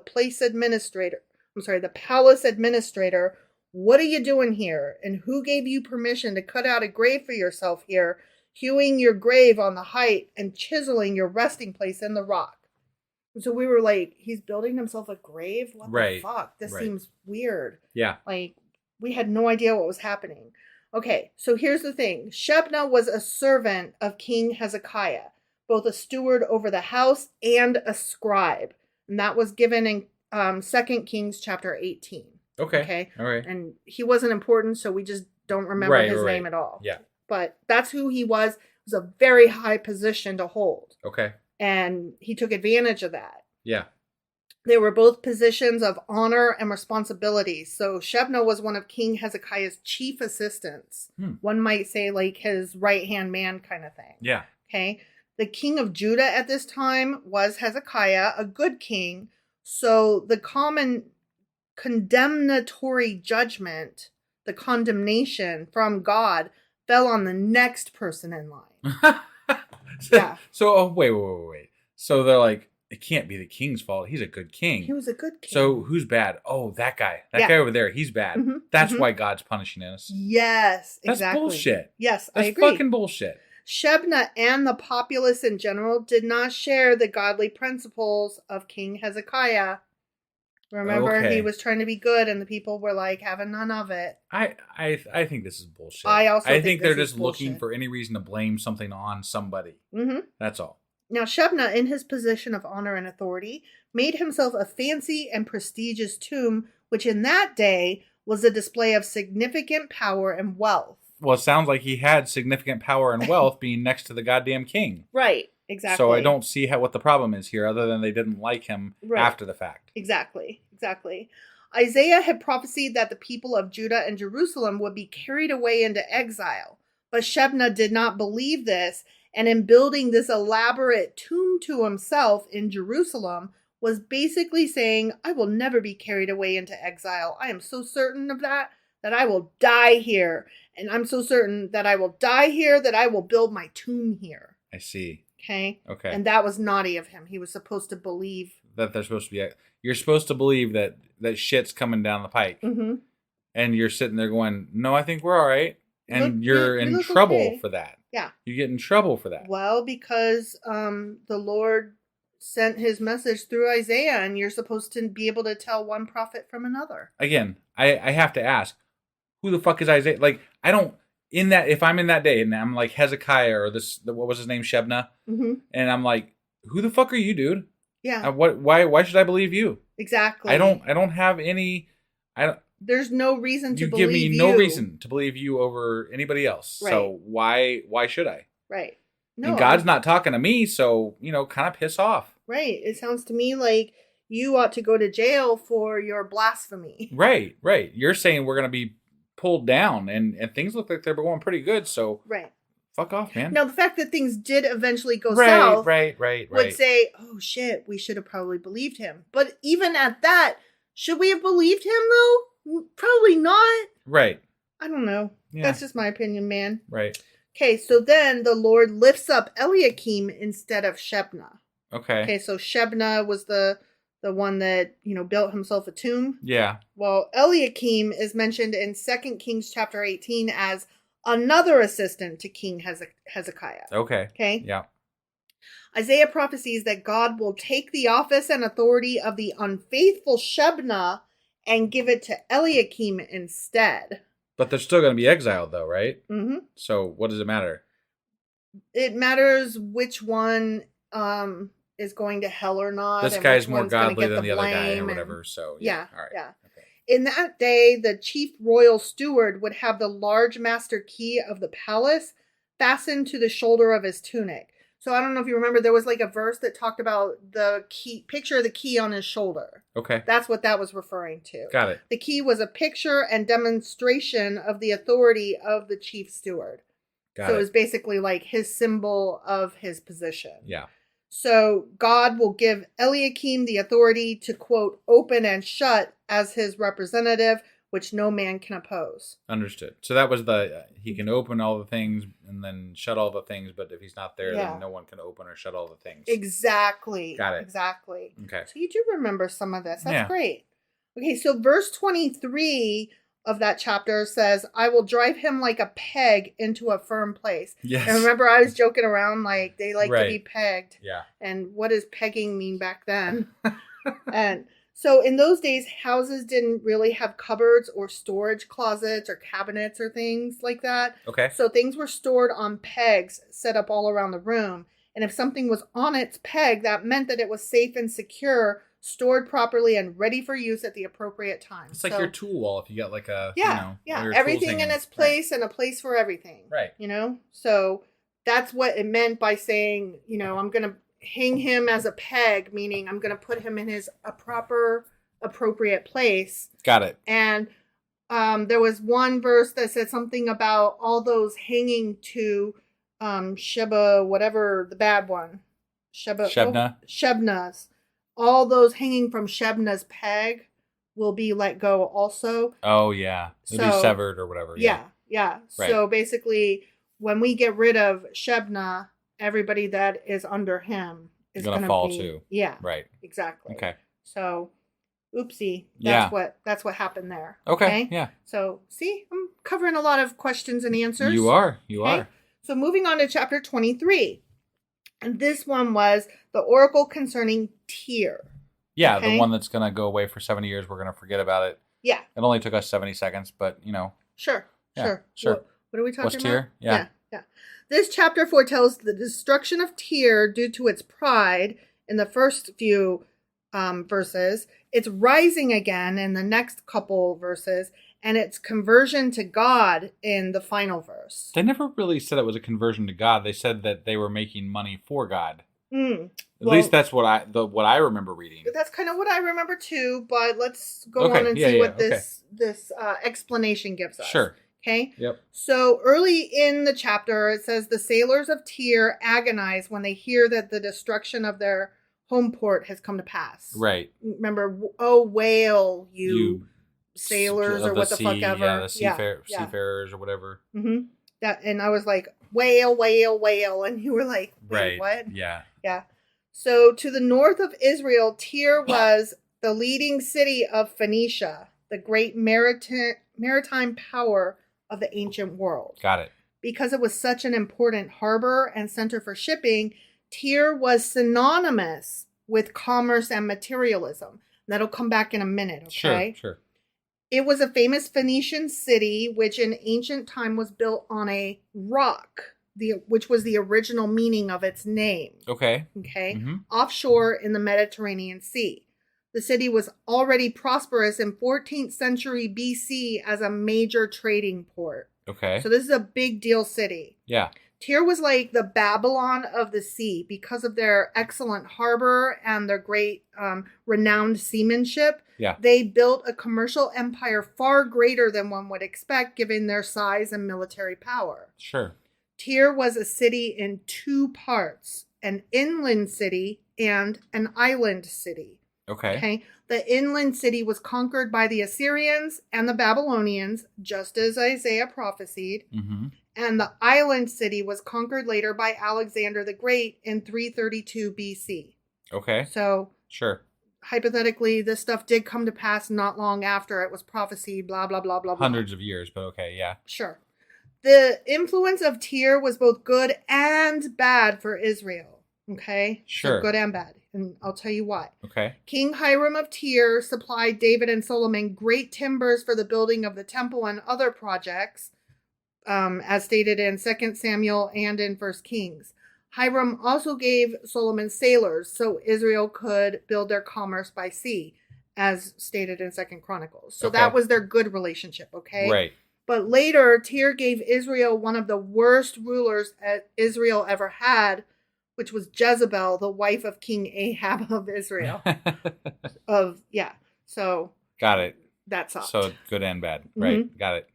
palace administrator, what are you doing here? And who gave you permission to cut out a grave for yourself here, hewing your grave on the height and chiseling your resting place in the rock?" So we were like, he's building himself a grave? What the fuck? This seems weird. Yeah. Like, we had no idea what was happening. Okay, so here's the thing. Shebna was a servant of King Hezekiah, both a steward over the house and a scribe. And that was given in 2 Kings chapter 18. Okay. All right. And he wasn't important, so we just don't remember his name at all. Yeah. But that's who he was. It was a very high position to hold. Okay. And he took advantage of that. Yeah. They were both positions of honor and responsibility. So Shebna was one of King Hezekiah's chief assistants. One might say like his right-hand man kind of thing. Yeah. Okay. The king of Judah at this time was Hezekiah, a good king. So the common condemnatory judgment, the condemnation from God, fell on the next person in line. Yeah. So, wait. So they're like, it can't be the king's fault. He's a good king. He was a good king. So who's bad? Oh, that guy. That guy over there. He's bad. Mm-hmm. That's why God's punishing us. Yes, exactly. That's bullshit. Yes, I agree. That's fucking bullshit. Shebna and the populace in general did not share the godly principles of King Hezekiah. Remember, he was trying to be good, and the people were like having none of it. I think this is bullshit. I think they're just looking for any reason to blame something on somebody. Mm-hmm. That's all. Now, Shebna, in his position of honor and authority, made himself a fancy and prestigious tomb, which in that day was a display of significant power and wealth. Well, it sounds like he had significant power and wealth being next to the goddamn king. Right. Exactly. So I don't see what the problem is here, other than they didn't like him after the fact. Exactly. Isaiah had prophesied that the people of Judah and Jerusalem would be carried away into exile. But Shebna did not believe this, and in building this elaborate tomb to himself in Jerusalem, was basically saying, I will never be carried away into exile. I am so certain of that I will die here. And I'm so certain that I will die here, that I will build my tomb here. I see. Okay. And that was naughty of him. He was supposed to believe that they're supposed to be. You're supposed to believe that shit's coming down the pike, and you're sitting there going, "No, I think we're all right," and you're in trouble for that. Yeah, you get in trouble for that. Well, because the Lord sent His message through Isaiah, and you're supposed to be able to tell one prophet from another. Again, I have to ask, who the fuck is Isaiah? Like, I don't. If I'm in that day and I'm like Hezekiah or what was his name, Shebna, and I'm like, who the fuck are you, dude? Yeah. Why should I believe you? Exactly. I don't have any. There's no reason to believe you. You give me no reason to believe you over anybody else. Right. So why should I? Right. No. And God's not talking to me, so kind of piss off. Right. It sounds to me like you ought to go to jail for your blasphemy. Right. You're saying we're going to be pulled down, and things look like they're going pretty good, so fuck off, man. Now, the fact that things did eventually go south would say, oh shit, we should have probably believed him. But even at that, should we have believed him though? Probably not. Right. I don't know. Yeah. That's just my opinion, man. Right. Okay, so then the Lord lifts up Eliakim instead of Shebna. Okay, so Shebna was the one that, built himself a tomb. Yeah. Well, Eliakim is mentioned in 2 Kings chapter 18 as another assistant to King Hezekiah. Okay? Yeah. Isaiah prophesies that God will take the office and authority of the unfaithful Shebna and give it to Eliakim instead. But they're still going to be exiled, though, right? Mm-hmm. So what does it matter? It matters which one is going to hell or not. This guy's more godly than the other guy or whatever. So yeah. All right. Yeah. Okay. In that day, the chief royal steward would have the large master key of the palace fastened to the shoulder of his tunic. So I don't know if you remember, there was like a verse that talked about the key, picture of the key on his shoulder. Okay. That's what that was referring to. Got it. The key was a picture and demonstration of the authority of the chief steward. So it was basically like his symbol of his position. Yeah. So God will give Eliakim the authority to, quote, open and shut as his representative which no man can oppose. Understood. So that was he can open all the things and then shut all the things, but if he's not there, then no one can open or shut all the things. Exactly. Got it. Exactly. Okay. So you do remember some of this. That's great. Okay, so verse 23 of that chapter says, I will drive him like a peg into a firm place. Yes. And remember, I was joking around like they like to be pegged. Yeah. And what does pegging mean back then? And so in those days, houses didn't really have cupboards or storage closets or cabinets or things like that. Okay. So things were stored on pegs set up all around the room. And if something was on its peg, that meant that it was safe and secure, stored properly, and ready for use at the appropriate time. It's like your tool wall if you got like a, everything in its place and a place for everything. Right. So that's what it meant by saying, I'm going to hang him as a peg, meaning I'm going to put him in his appropriate place. Got it. And there was one verse that said something about all those hanging to Sheba, whatever the bad one. Shebna's. All those hanging from Shebna's peg will be let go also. Oh, yeah. It'll be severed or whatever. Yeah. Right. So basically, when we get rid of Shebna, everybody that is under him is going to fall too. Yeah. Right. Exactly. Okay. So, oopsie. That's what happened there. Okay. Yeah. So, see, I'm covering a lot of questions and answers. You are. You are. So, moving on to chapter 23. And this one was the oracle concerning Tyre. Yeah, the one that's going to go away for 70 years. We're going to forget about it. Yeah. It only took us 70 seconds, but, Sure. Sure. What are we talking What's about? Tyre? Yeah. This chapter foretells the destruction of Tyre due to its pride in the first few verses, its rising again in the next couple verses, and its conversion to God in the final verse. They never really said it was a conversion to God. They said that they were making money for God. At least that's what I remember reading. That's kind of what I remember too, but let's go on and see what this explanation gives us. Sure. Okay? Yep. So early in the chapter, it says the sailors of Tyre agonize when they hear that the destruction of their home port has come to pass. Right. Remember, wail, you sailors or what the fuck ever. Yeah, the seafarers or whatever. Mm-hmm. And I was like, wail, wail, wail. And you were like, wait, what? Yeah. Yeah. So to the north of Israel, Tyre was the leading city of Phoenicia, the great maritime power of the ancient world. Got it. Because it was such an important harbor and center for shipping, Tyre was synonymous with commerce and materialism. That'll come back in a minute, okay? Sure. It was a famous Phoenician city, which in ancient time was built on a rock, which was the original meaning of its name. Okay. Mm-hmm. Offshore in the Mediterranean Sea. The city was already prosperous in 14th century BC as a major trading port. Okay. So this is a big deal city. Yeah. Tyre was like the Babylon of the sea because of their excellent harbor and their great renowned seamanship. Yeah. They built a commercial empire far greater than one would expect given their size and military power. Sure. Tyre was a city in two parts, an inland city and an island city. Okay. The inland city was conquered by the Assyrians and the Babylonians, just as Isaiah prophesied. Mm-hmm. And the island city was conquered later by Alexander the Great in 332 BC. Okay. So, sure. Hypothetically, this stuff did come to pass not long after it was prophesied, blah, blah, blah, blah, blah. Hundreds of years, but okay, yeah. Sure. The influence of Tyre was both good and bad for Israel. Okay? Sure. So good and bad. And I'll tell you why. Okay. King Hiram of Tyre supplied David and Solomon great timbers for the building of the temple and other projects, as stated in 2 Samuel and in 1 Kings. Hiram also gave Solomon sailors so Israel could build their commerce by sea, as stated in 2 Chronicles. So that was their good relationship, okay? Right. But later, Tyre gave Israel one of the worst rulers Israel ever had, which was Jezebel, the wife of King Ahab of Israel. So got it. That sucked. So good and bad. Right. Mm-hmm. Got it.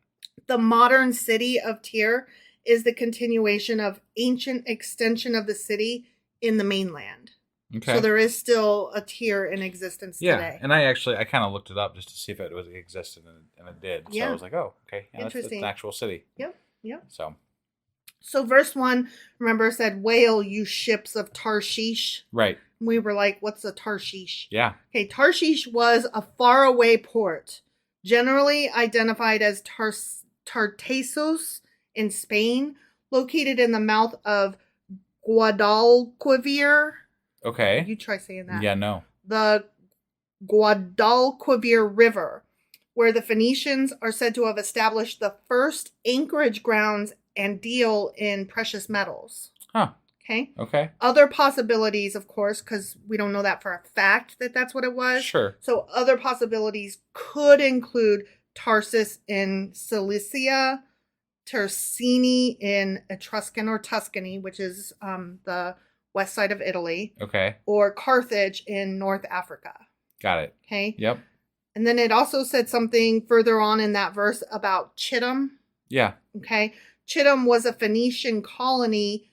The modern city of Tyre is the continuation of ancient extension of the city in the mainland. Okay. So there is still a Tyr in existence today. And I kind of looked it up just to see if it existed, and it did. So I was like, oh, okay. Yeah, it's an actual city. Yep. So verse 1, remember, said, "Wail, you ships of Tarshish." Right. We were like, what's a Tarshish? Yeah. Okay, Tarshish was a faraway port, generally identified as Tartessos in Spain, located in the mouth of Guadalquivir. Okay. You try saying that. Yeah, no. The Guadalquivir River, where the Phoenicians are said to have established the first anchorage grounds and deal in precious metals. Huh. Okay. Other possibilities, of course, because we don't know that for a fact that that's what it was. Sure. So other possibilities could include Tarsus in Cilicia, Tersini in Etruscan or Tuscany, which is the west side of Italy. Okay. Or Carthage in North Africa. Got it. Okay. Yep. And then it also said something further on in that verse about Chittim. Yeah. Okay. Chittim was a Phoenician colony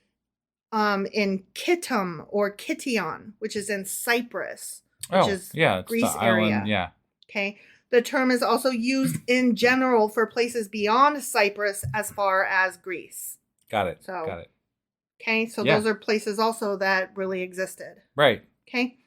in Kittim or Kition, which is in Cyprus, which is Greece area. Island, yeah. Okay. The term is also used in general for places beyond Cyprus as far as Greece. Got it. Okay. So those are places also that really existed. Right. Okay.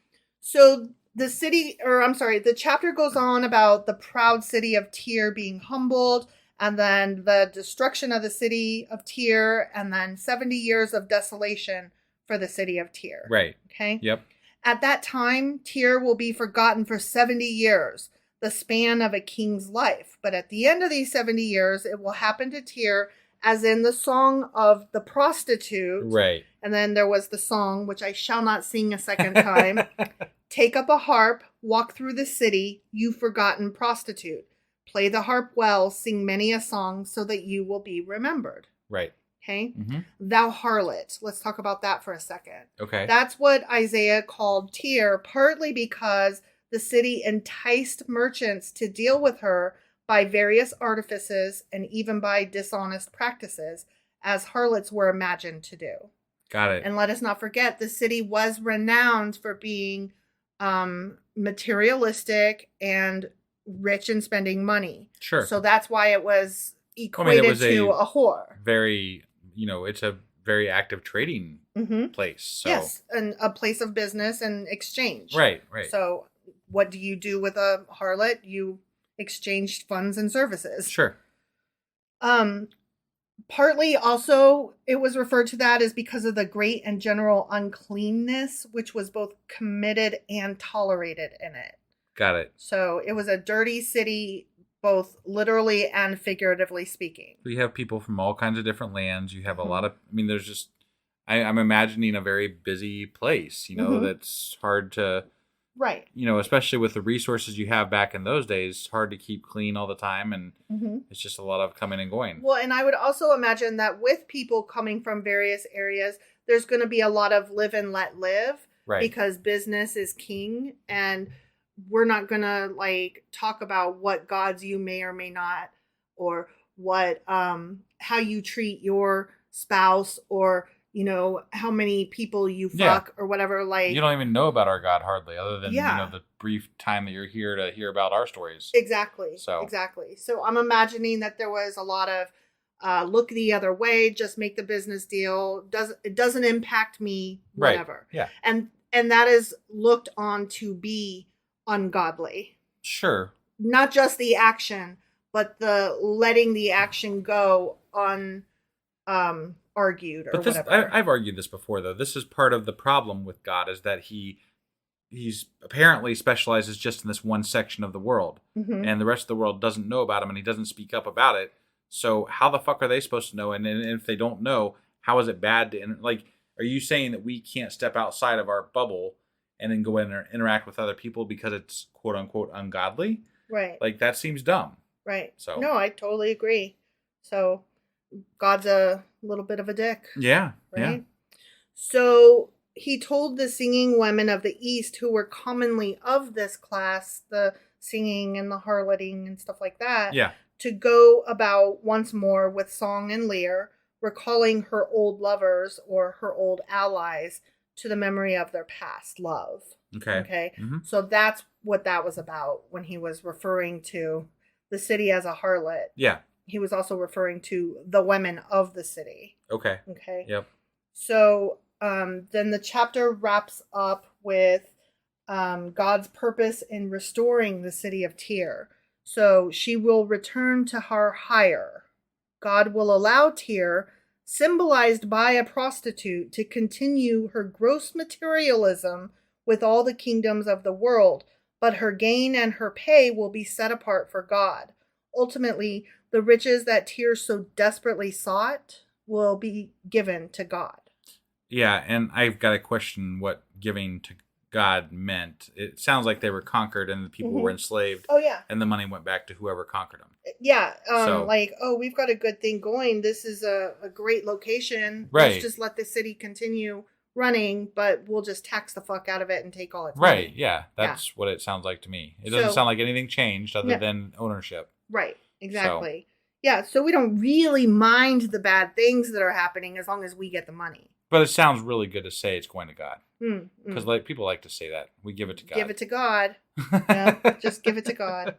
So the chapter goes on about the proud city of Tyre being humbled, and then the destruction of the city of Tyre, and then 70 years of desolation for the city of Tyre. Right. Okay? Yep. At that time, Tyre will be forgotten for 70 years, the span of a king's life. But at the end of these 70 years, it will happen to Tyre as in the song of the prostitute. Right. And then there was the song, which I shall not sing a second time. Take up a harp, walk through the city, you forgotten prostitute. Play the harp well, sing many a song, so that you will be remembered. Right. Okay? Mm-hmm. Thou harlot. Let's talk about that for a second. Okay. That's what Isaiah called Tyre, partly because the city enticed merchants to deal with her by various artifices and even by dishonest practices, as harlots were imagined to do. Got it. And let us not forget, the city was renowned for being materialistic and rich in spending money. Sure. So that's why it was equated to a whore. Very, it's a very active trading place. So. Yes, and a place of business and exchange. Right. So what do you do with a harlot? You exchange funds and services. Sure. Partly also it was referred to that as because of the great and general uncleanness, which was both committed and tolerated in it. Got it. So it was a dirty city, both literally and figuratively speaking. You have people from all kinds of different lands. You have a lot of, there's just, I'm imagining a very busy place, that's hard to, right. Especially with the resources you have back in those days, it's hard to keep clean all the time. And it's just a lot of coming and going. Well, and I would also imagine that with people coming from various areas, there's going to be a lot of live and let live. Right. Because business is king, and we're not going to talk about what gods you may or may not, or what, how you treat your spouse, or, how many people you fuck or whatever. You don't even know about our God hardly, other than, the brief time that you're here to hear about our stories. Exactly. So I'm imagining that there was a lot of, look the other way, just make the business deal. It doesn't impact me, whatever. Right. Yeah. And that is looked on to be ungodly. Sure. Not just the action, but the letting the action go argued or whatever. I've argued this before, though. This is part of the problem with God, is that he's apparently specializes just in this one section of the world, and the rest of the world doesn't know about him, and he doesn't speak up about it. So how the fuck are they supposed to know? And if they don't know, how is it bad to are you saying that we can't step outside of our bubble and then go in and interact with other people because it's quote unquote ungodly? Right. That seems dumb. Right. So no, I totally agree. So God's a little bit of a dick. Yeah. Right. Yeah. So he told the singing women of the East, who were commonly of this class, the singing and the harloting and stuff like that, to go about once more with song and lyre, recalling her old lovers or her old allies, to the memory of their past love. Okay. Okay. Mm-hmm. So that's what that was about when he was referring to the city as a harlot. Yeah. He was also referring to the women of the city. Okay. Okay. Yep. So then the chapter wraps up with God's purpose in restoring the city of Tyre. So she will return to her hire. God will allow Tyre, symbolized by a prostitute, to continue her gross materialism with all the kingdoms of the world, but her gain and her pay will be set apart for God. Ultimately, the riches that Tyre so desperately sought will be given to God. Yeah, and I've got to question what giving to God meant. It sounds like they were conquered and the people were enslaved. Oh, yeah. And the money went back to whoever conquered them. Yeah, like, oh, we've got a good thing going. This is a great location. Right. Let's just let the city continue running, but we'll just tax the fuck out of it and take all its Right, money. yeah. That's what it sounds like to me. It doesn't sound like anything changed other than ownership. Right, exactly. So. Yeah, so we don't really mind the bad things that are happening as long as we get the money. But it sounds really good to say it's going to God. Because like people like to say that. We give it to God. Give it to God. Yeah, just give it to God.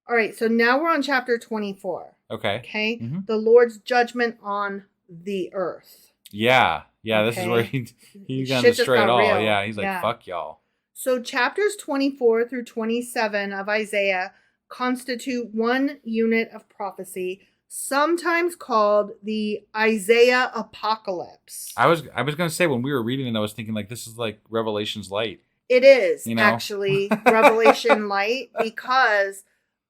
All right, so now we're on chapter 24. Okay? Mm-hmm. The Lord's judgment on the earth. Yeah. Yeah, this is where he's going to destroy it all. Real. Yeah, he's like, fuck y'all. So chapters 24 through 27 of Isaiah constitute one unit of prophecy, sometimes called the Isaiah Apocalypse. I was going to say, when we were reading it, I was thinking, like, this is like Revelation's light. It is, actually, Revelation light, because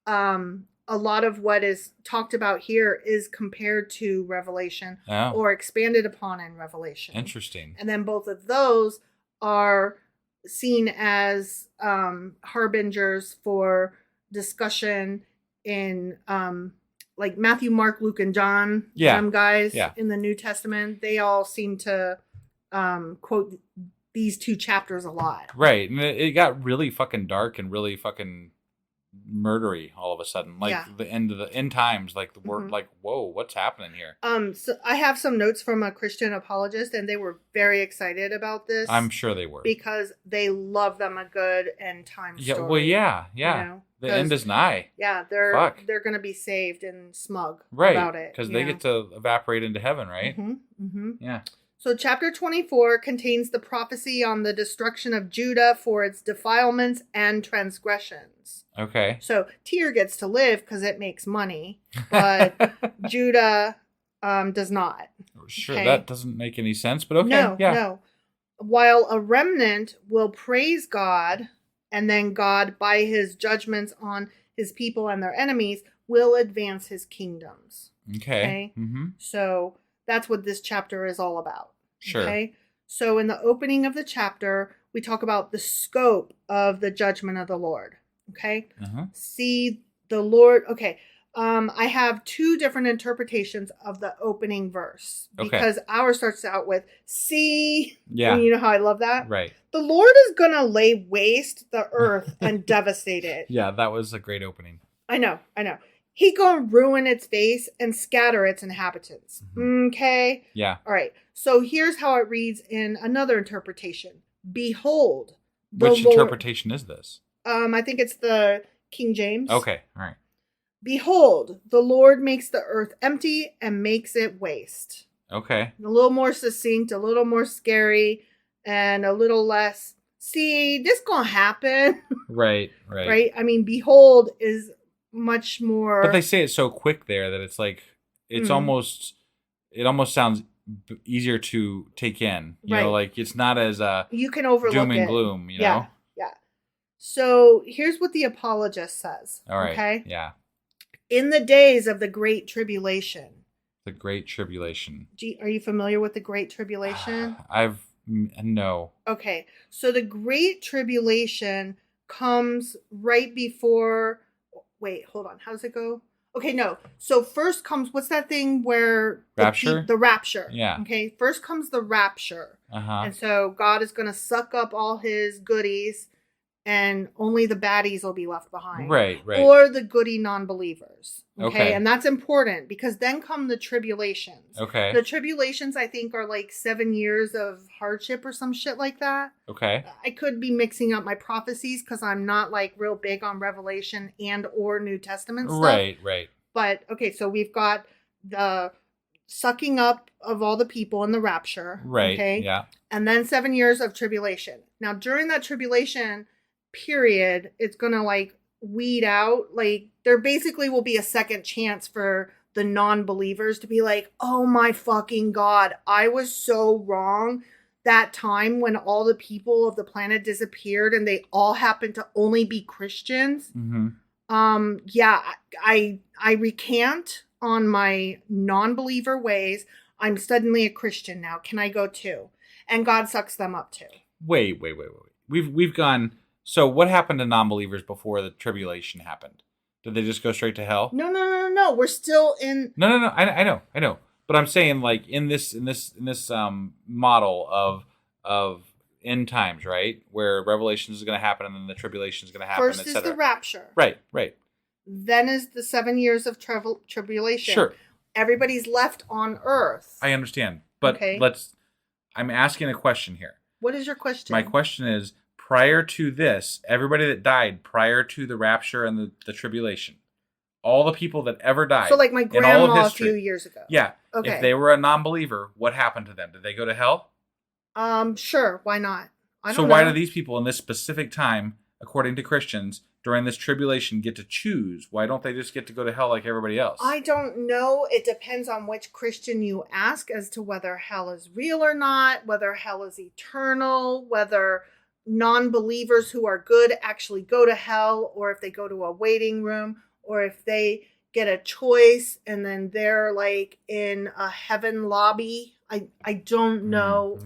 a lot of what is talked about here is compared to Revelation or expanded upon in Revelation. Interesting. And then both of those are seen as harbingers for discussion in like Matthew, Mark, Luke, and John. Them guys in the New Testament, they all seem to quote these two chapters a lot. Right. And it got really fucking dark and really fucking murdery all of a sudden, like the end times, like the word, like, whoa, what's happening here? So I have some notes from a Christian apologist, and they were very excited about this. I'm sure they were, because they love them a good end time story. Well, yeah. You know? The end is nigh. Yeah, they're gonna be saved and smug about it because they get to evaporate into heaven, right? Yeah. So chapter 24 contains the prophecy on the destruction of Judah for its defilements and transgressions. Okay. So Tyre gets to live because it makes money, but Judah does not. Sure, that doesn't make any sense, but okay. No. While a remnant will praise God, and then God, by his judgments on his people and their enemies, will advance his kingdoms. Okay. So that's what this chapter is all about. Sure. Okay. So in the opening of the chapter, we talk about the scope of the judgment of the Lord. Okay. See the Lord. Okay. I have two different interpretations of the opening verse because ours starts out with see. Yeah. And you know how I love that? Right. The Lord is going to lay waste the earth and devastate it. Yeah, that was a great opening. I know. He gonna ruin its face and scatter its inhabitants. Okay? Yeah. All right. So here's how it reads in another interpretation. Behold. Which interpretation is this? I think it's the King James. Okay. All right. Behold, the Lord makes the earth empty and makes it waste. Okay. A little more succinct, a little more scary, and a little less, see, this gonna happen. Right. Right? I mean, behold is much more, but they say it so quick there that it's like it's almost sounds easier to take in, you know, like it's not as you can overlook doom and gloom, you know. So here's what the apologist says. All right. Okay. Yeah. In the days of the Great Tribulation. The Great Tribulation. Are you familiar with the Great Tribulation? No. Okay. So the Great Tribulation comes right before. Wait, hold on. How does it go? Okay, no. So first comes, what's that thing where... Rapture? The rapture. Yeah. Okay, first comes the rapture. Uh-huh. And so God is going to suck up all his goodies and only the baddies will be left behind. Right. Or the goody non-believers. Okay. And that's important because then come the tribulations. Okay. The tribulations, I think, are like 7 years of hardship or some shit like that. Okay. I could be mixing up my prophecies because I'm not like real big on Revelation and or New Testament stuff. Right. But, okay, so we've got the sucking up of all the people in the rapture. Right. Okay. Yeah. And then 7 years of tribulation. Now, during that tribulation period, it's going to like weed out, like there basically will be a second chance for the non-believers to be like, oh my fucking God, I was so wrong that time when all the people of the planet disappeared and they all happened to only be Christians. Mm-hmm. Yeah, I recant on my non-believer ways. I'm suddenly a Christian now. Can I go too? And God sucks them up too. Wait. We've gone. So what happened to non-believers before the tribulation happened? Did they just go straight to hell? No. We're still in. No. I know. But I'm saying, like, in this model of end times, right, where Revelation is going to happen and then the tribulation is going to happen. First is the rapture. Right. Then is the 7 years of tribulation. Sure. Everybody's left on Earth. I understand, but I'm asking a question here. What is your question? My question is, prior to this, everybody that died prior to the rapture and the tribulation, all the people that ever died. So like my grandma a few years ago. Yeah. Okay. If they were a non-believer, what happened to them? Did they go to hell? Sure. Why not? So why do these people in this specific time, according to Christians, during this tribulation get to choose? Why don't they just get to go to hell like everybody else? I don't know. It depends on which Christian you ask as to whether hell is real or not, whether hell is eternal, whether non-believers who are good actually go to hell, or if they go to a waiting room, or if they get a choice and then they're like in a heaven lobby. I don't know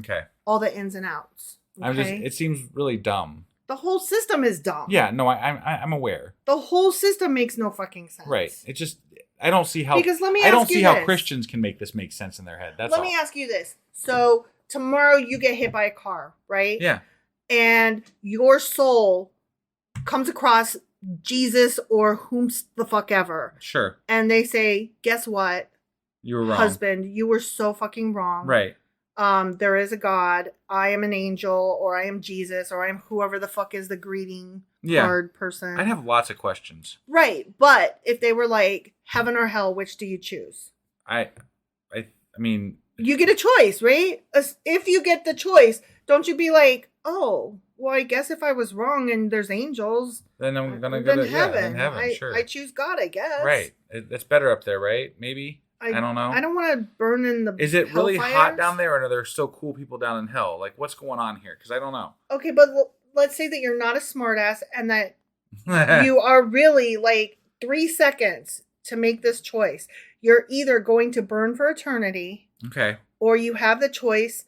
all the ins and outs. Okay? It seems really dumb. The whole system is dumb. Yeah, no, I'm aware. The whole system makes no fucking sense. Right. It just, I don't see how. Because let me ask you this. I don't see how Christians can make this make sense in their head. Let me ask you this. So tomorrow you get hit by a car, right? Yeah. And your soul comes across Jesus or whom the fuck ever. Sure. And they say, guess what? You were wrong. Husband, you were so fucking wrong. Right. There is a God. I am an angel, or I am Jesus, or I am whoever the fuck is the greeting card person. I'd have lots of questions. Right. But if they were like, heaven or hell, which do you choose? I mean... You get a choice, right? If you get the choice, don't you be like, oh, well, I guess if I was wrong and there's angels... Then I'm going to go to heaven. Sure. I choose God, I guess. Right. It's better up there, right? Maybe? I don't know. I don't want to burn in the Is it really hot down there, or are there still cool people down in hell? Like, what's going on here? Because I don't know. Okay, but let's say that you're not a smartass and that you are really like 3 seconds to make this choice. You're either going to burn for eternity. Okay. Or you have the choice,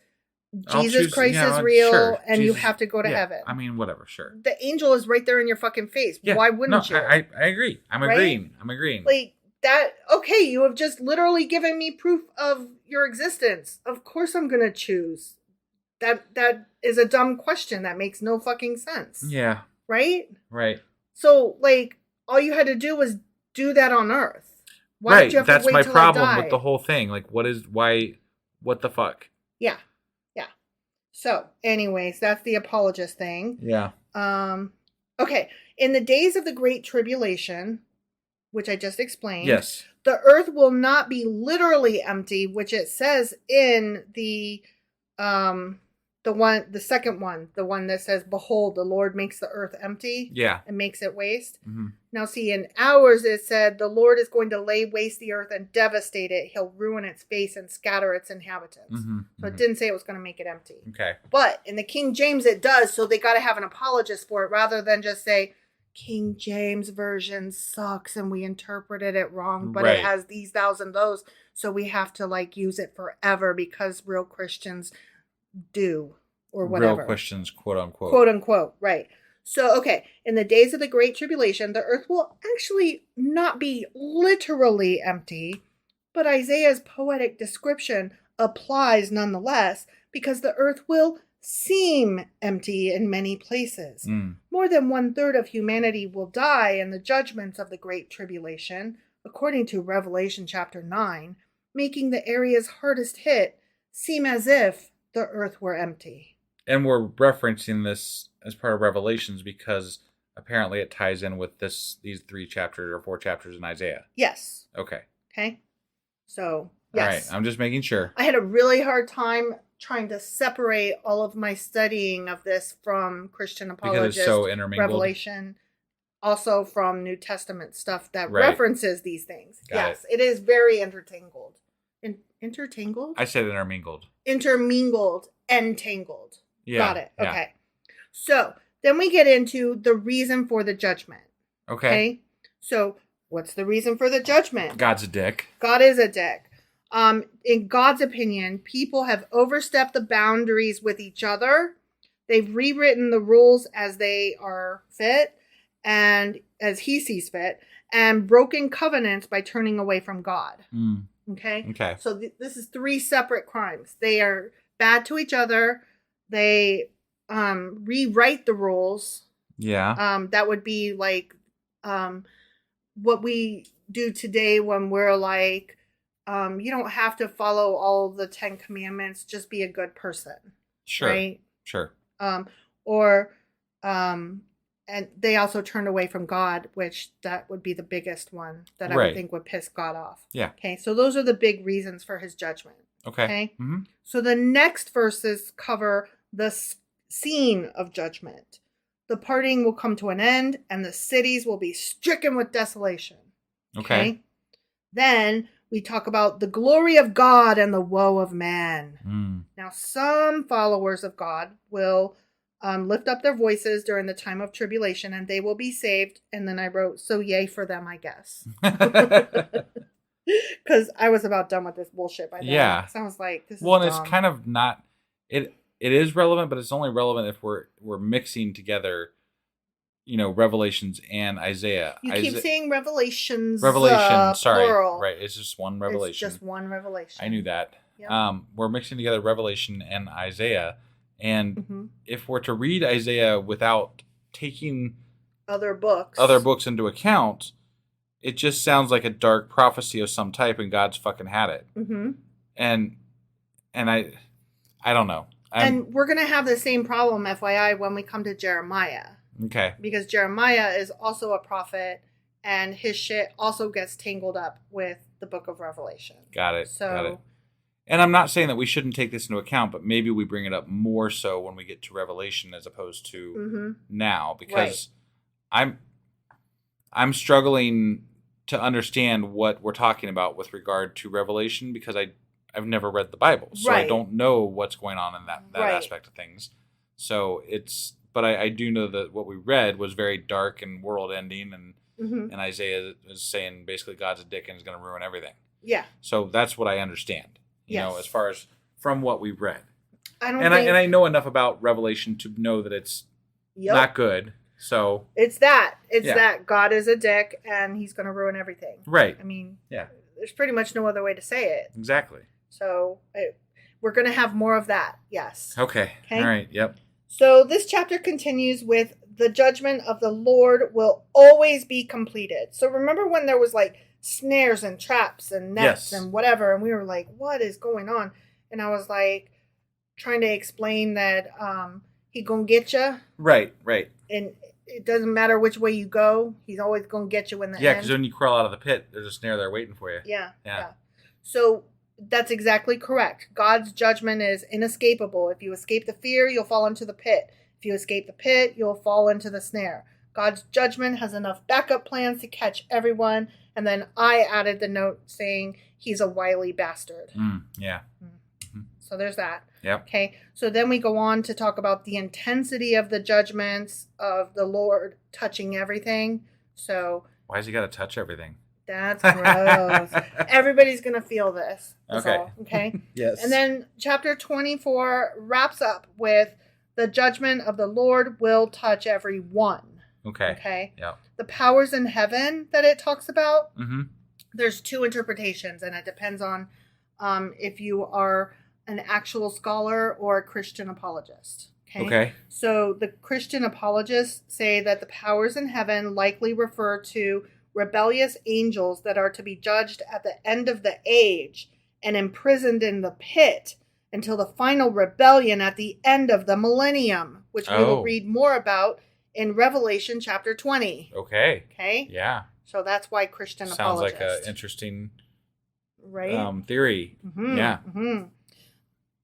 Jesus Christ is real, and you have to go to heaven. I mean, whatever, sure. The angel is right there in your fucking face. Yeah. Why wouldn't you? I agree. I'm agreeing. Like, that, okay, you have just literally given me proof of your existence. Of course I'm going to choose. That is a dumb question. That makes no fucking sense. Yeah. Right? Right. So, like, all you had to do was do that on Earth. Why did you have to wait till I died? That's my problem with the whole thing. Like, what the fuck? Yeah. So, anyways, that's the apologist thing. Yeah. Okay. In the days of the Great Tribulation, which I just explained. Yes. The earth will not be literally empty, which it says in the second one, the one that says, behold, the Lord makes the earth empty. Yeah. And makes it waste. Mm-hmm. Now see, in ours it said, the Lord is going to lay waste the earth and devastate it. He'll ruin its face and scatter its inhabitants. Mm-hmm. So it didn't say it was going to make it empty. Okay. But in the King James it does, so they got to have an apologist for it rather than just say, King James version sucks and we interpreted it wrong, but it has these, thous, and those, so we have to like use it forever because real Christians do, or whatever. Real Christians, quote unquote. Quote unquote, right. So, okay, in the days of the Great Tribulation, the earth will actually not be literally empty, but Isaiah's poetic description applies nonetheless because the earth will seem empty in many places. More than 1/3 of humanity will die in the judgments of the Great Tribulation, according to Revelation chapter 9, making the areas hardest hit seem as if the earth were empty. And we're referencing this as part of Revelations because apparently it ties in with these 3 chapters or 4 chapters in Isaiah. Yes. Okay. So, yes. All right. I'm just making sure. I had a really hard time trying to separate all of my studying of this from Christian apologist, because it's so intermingled. Revelation, also from New Testament stuff that references these things. It is very intertangled. Intertangled? I said intermingled. Intermingled, entangled. Yeah. Got it. Okay. So then we get into the reason for the judgment. Okay. So what's the reason for the judgment? God's a dick. God is a dick. In God's opinion, people have overstepped the boundaries with each other. They've rewritten the rules as they are fit and as he sees fit, and broken covenants by turning away from God. Okay. So this is 3 separate crimes. They are bad to each other. They rewrite the rules. Yeah. That would be like what we do today when we're like, you don't have to follow all the 10 commandments. Just be a good person. Sure. Right? Sure. And they also turned away from God, which that would be the biggest one that I would think would piss God off. Yeah. Okay. So those are the big reasons for his judgment. Okay. Mm-hmm. So the next verses cover the scene of judgment. The partying will come to an end and the cities will be stricken with desolation. Okay. Then we talk about the glory of God and the woe of man. Now, some followers of God will lift up their voices during the time of tribulation and they will be saved. And then I wrote, so yay for them, I guess. Because I was about done with this bullshit by then. Yeah. So I was like, this is dumb. It's kind of not... It is relevant, but it's only relevant if we're mixing together, Revelations and Isaiah. You keep saying Revelations. Revelation, sorry. Plural. Right, it's just one revelation. It's just one revelation. I knew that. Yep. We're mixing together Revelation and Isaiah. And if we're to read Isaiah without taking other books into account, it just sounds like a dark prophecy of some type, and God's fucking had it. And I don't know. And we're going to have the same problem, FYI, when we come to Jeremiah. Okay. Because Jeremiah is also a prophet, and his shit also gets tangled up with the book of Revelation. Got it. And I'm not saying that we shouldn't take this into account, but maybe we bring it up more so when we get to Revelation as opposed to now, because I'm struggling to understand what we're talking about with regard to Revelation, because I've never read the Bible, so I don't know what's going on in that aspect of things. So but I do know that what we read was very dark and world ending, and Isaiah is saying basically God's a dick and is going to ruin everything. Yeah. So that's what I understand. You know, as far as from what we've read. I know enough about Revelation to know that it's not good. So it's that God is a dick and he's going to ruin everything. Right. I mean, there's pretty much no other way to say it. Exactly. So we're going to have more of that. Yes. Okay. All right. Yep. So this chapter continues with the judgment of the Lord will always be completed. So remember when there was like snares and traps and nets and whatever, and we were like, what is going on? And I was like trying to explain that he gonna get you. Right. And it doesn't matter which way you go, he's always gonna get you in the end. Yeah, because when you crawl out of the pit, there's a snare there waiting for you. Yeah. So that's exactly correct. God's judgment is inescapable. If you escape the fear, you'll fall into the pit. If you escape the pit, you'll fall into the snare. God's judgment has enough backup plans to catch everyone. And then I added the note saying he's a wily bastard. So there's that. Yep. Okay. So then we go on to talk about the intensity of the judgments of the Lord touching everything. So why has he got to touch everything? That's gross. Everybody's going to feel this. Okay. Okay. Yes. And then chapter 24 wraps up with the judgment of the Lord will touch everyone. Okay. Yeah. The powers in heaven that it talks about, there's 2 interpretations, and it depends on if you are an actual scholar or a Christian apologist. Okay. So the Christian apologists say that the powers in heaven likely refer to rebellious angels that are to be judged at the end of the age and imprisoned in the pit until the final rebellion at the end of the millennium, which we will read more about in Revelation chapter 20. Okay. Okay? Yeah. So that's why Christian apologists. Sounds like an interesting theory. Mm-hmm, yeah. Mm-hmm.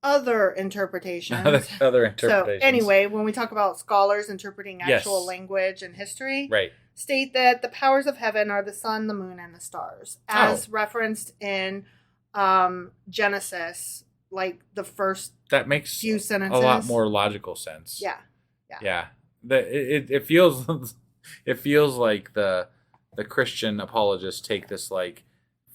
Other interpretations. Other interpretations. So anyway, when we talk about scholars interpreting actual language and history, state that the powers of heaven are the sun, the moon, and the stars, as referenced in Genesis, like the first that makes few sentences. A lot more logical sense. Yeah. It feels like the Christian apologists take this like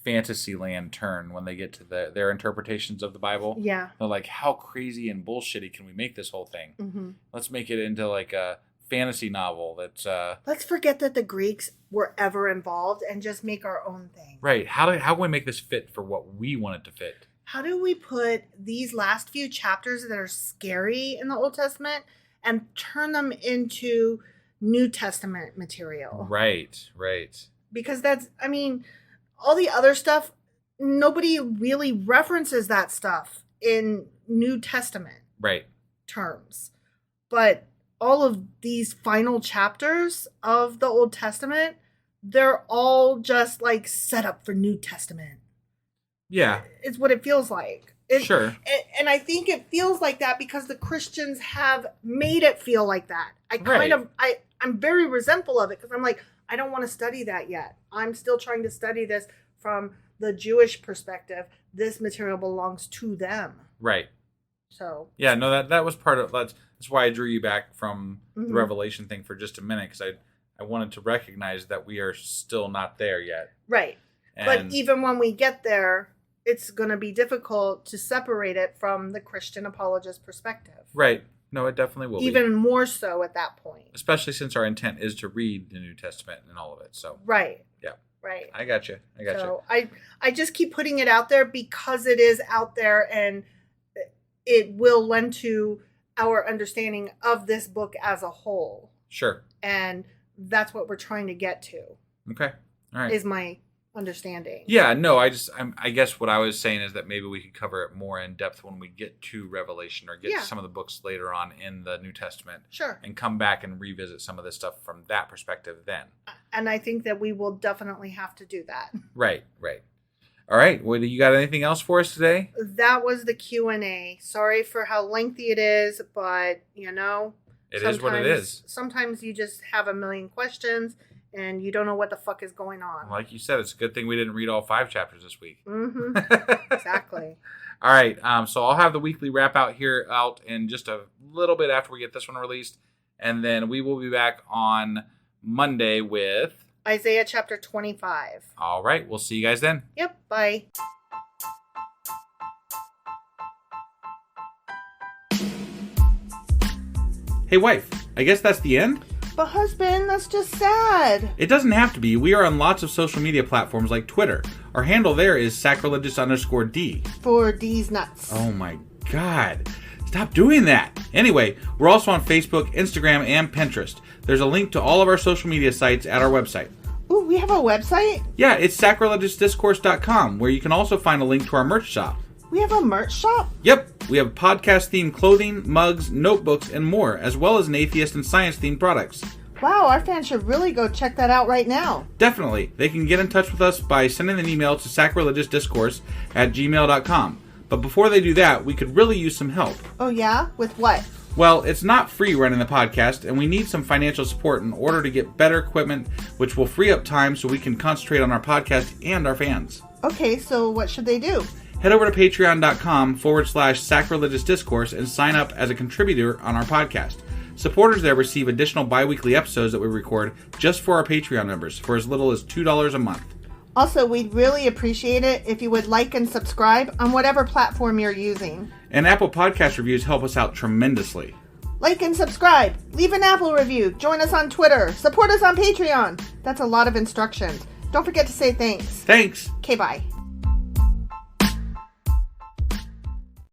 Fantasyland turn when they get to their interpretations of the Bible. Yeah. They're like, how crazy and bullshitty can we make this whole thing? Mm-hmm. Let's make it into like a fantasy novel that's... Let's forget that the Greeks were ever involved and just make our own thing. Right. How can we make this fit for what we want it to fit? How do we put these last few chapters that are scary in the Old Testament and turn them into New Testament material? Right. Because all the other stuff, nobody really references that stuff in New Testament terms. But all of these final chapters of the Old Testament, they're all just like set up for New Testament. Yeah. It's what it feels like. Sure. And I think it feels like that because the Christians have made it feel like that. I'm very resentful of it because I'm like, I don't want to study that yet. I'm still trying to study this from the Jewish perspective. This material belongs to them. Right. So. Yeah, no, that was part of that's why I drew you back from the Revelation thing for just a minute because I wanted to recognize that we are still not there yet. Right. But even when we get there, it's going to be difficult to separate it from the Christian apologist perspective. Right. No, it definitely will Even more so at that point. Especially since our intent is to read the New Testament and all of it. So. Right. Yeah. Right. I got you. So I just keep putting it out there because it is out there and it will lend to our understanding of this book as a whole. Sure. And that's what we're trying to get to. Okay. All right. Is my understanding. Yeah, no, I guess what I was saying is that maybe we could cover it more in depth when we get to Revelation or get to some of the books later on in the New Testament. Sure. And come back and revisit some of this stuff from that perspective then. And I think that we will definitely have to do that. Right. All right. Well, you got anything else for us today? That was the Q&A. Sorry for how lengthy it is, but, it is what it is. Sometimes you just have a million questions and you don't know what the fuck is going on. Like you said, it's a good thing we didn't read all 5 chapters this week. Mm-hmm. Exactly. All right. So I'll have the weekly wrap out in just a little bit after we get this one released. And then we will be back on Monday with Isaiah chapter 25. All right. We'll see you guys then. Yep. Bye. Hey, wife. I guess that's the end? But husband, that's just sad. It doesn't have to be. We are on lots of social media platforms like Twitter. Our handle there is sacrilegious_D. For D's nuts. Oh my God. Stop doing that. Anyway, we're also on Facebook, Instagram, and Pinterest. There's a link to all of our social media sites at our website. Ooh, we have a website? Yeah, it's sacrilegiousdiscourse.com, where you can also find a link to our merch shop. We have a merch shop? Yep. We have podcast-themed clothing, mugs, notebooks, and more, as well as an atheist and science-themed products. Wow, our fans should really go check that out right now. Definitely. They can get in touch with us by sending an email to sacrilegiousdiscourse@gmail.com. But before they do that, we could really use some help. Oh yeah? With what? Well, it's not free running the podcast, and we need some financial support in order to get better equipment, which will free up time so we can concentrate on our podcast and our fans. Okay, so what should they do? Head over to patreon.com/sacrilegious discourse and sign up as a contributor on our podcast. Supporters there receive additional bi-weekly episodes that we record just for our Patreon members for as little as $2 a month. Also, we'd really appreciate it if you would like and subscribe on whatever platform you're using. And Apple Podcast reviews help us out tremendously. Like and subscribe. Leave an Apple review. Join us on Twitter. Support us on Patreon. That's a lot of instructions. Don't forget to say thanks. Thanks. Okay, bye.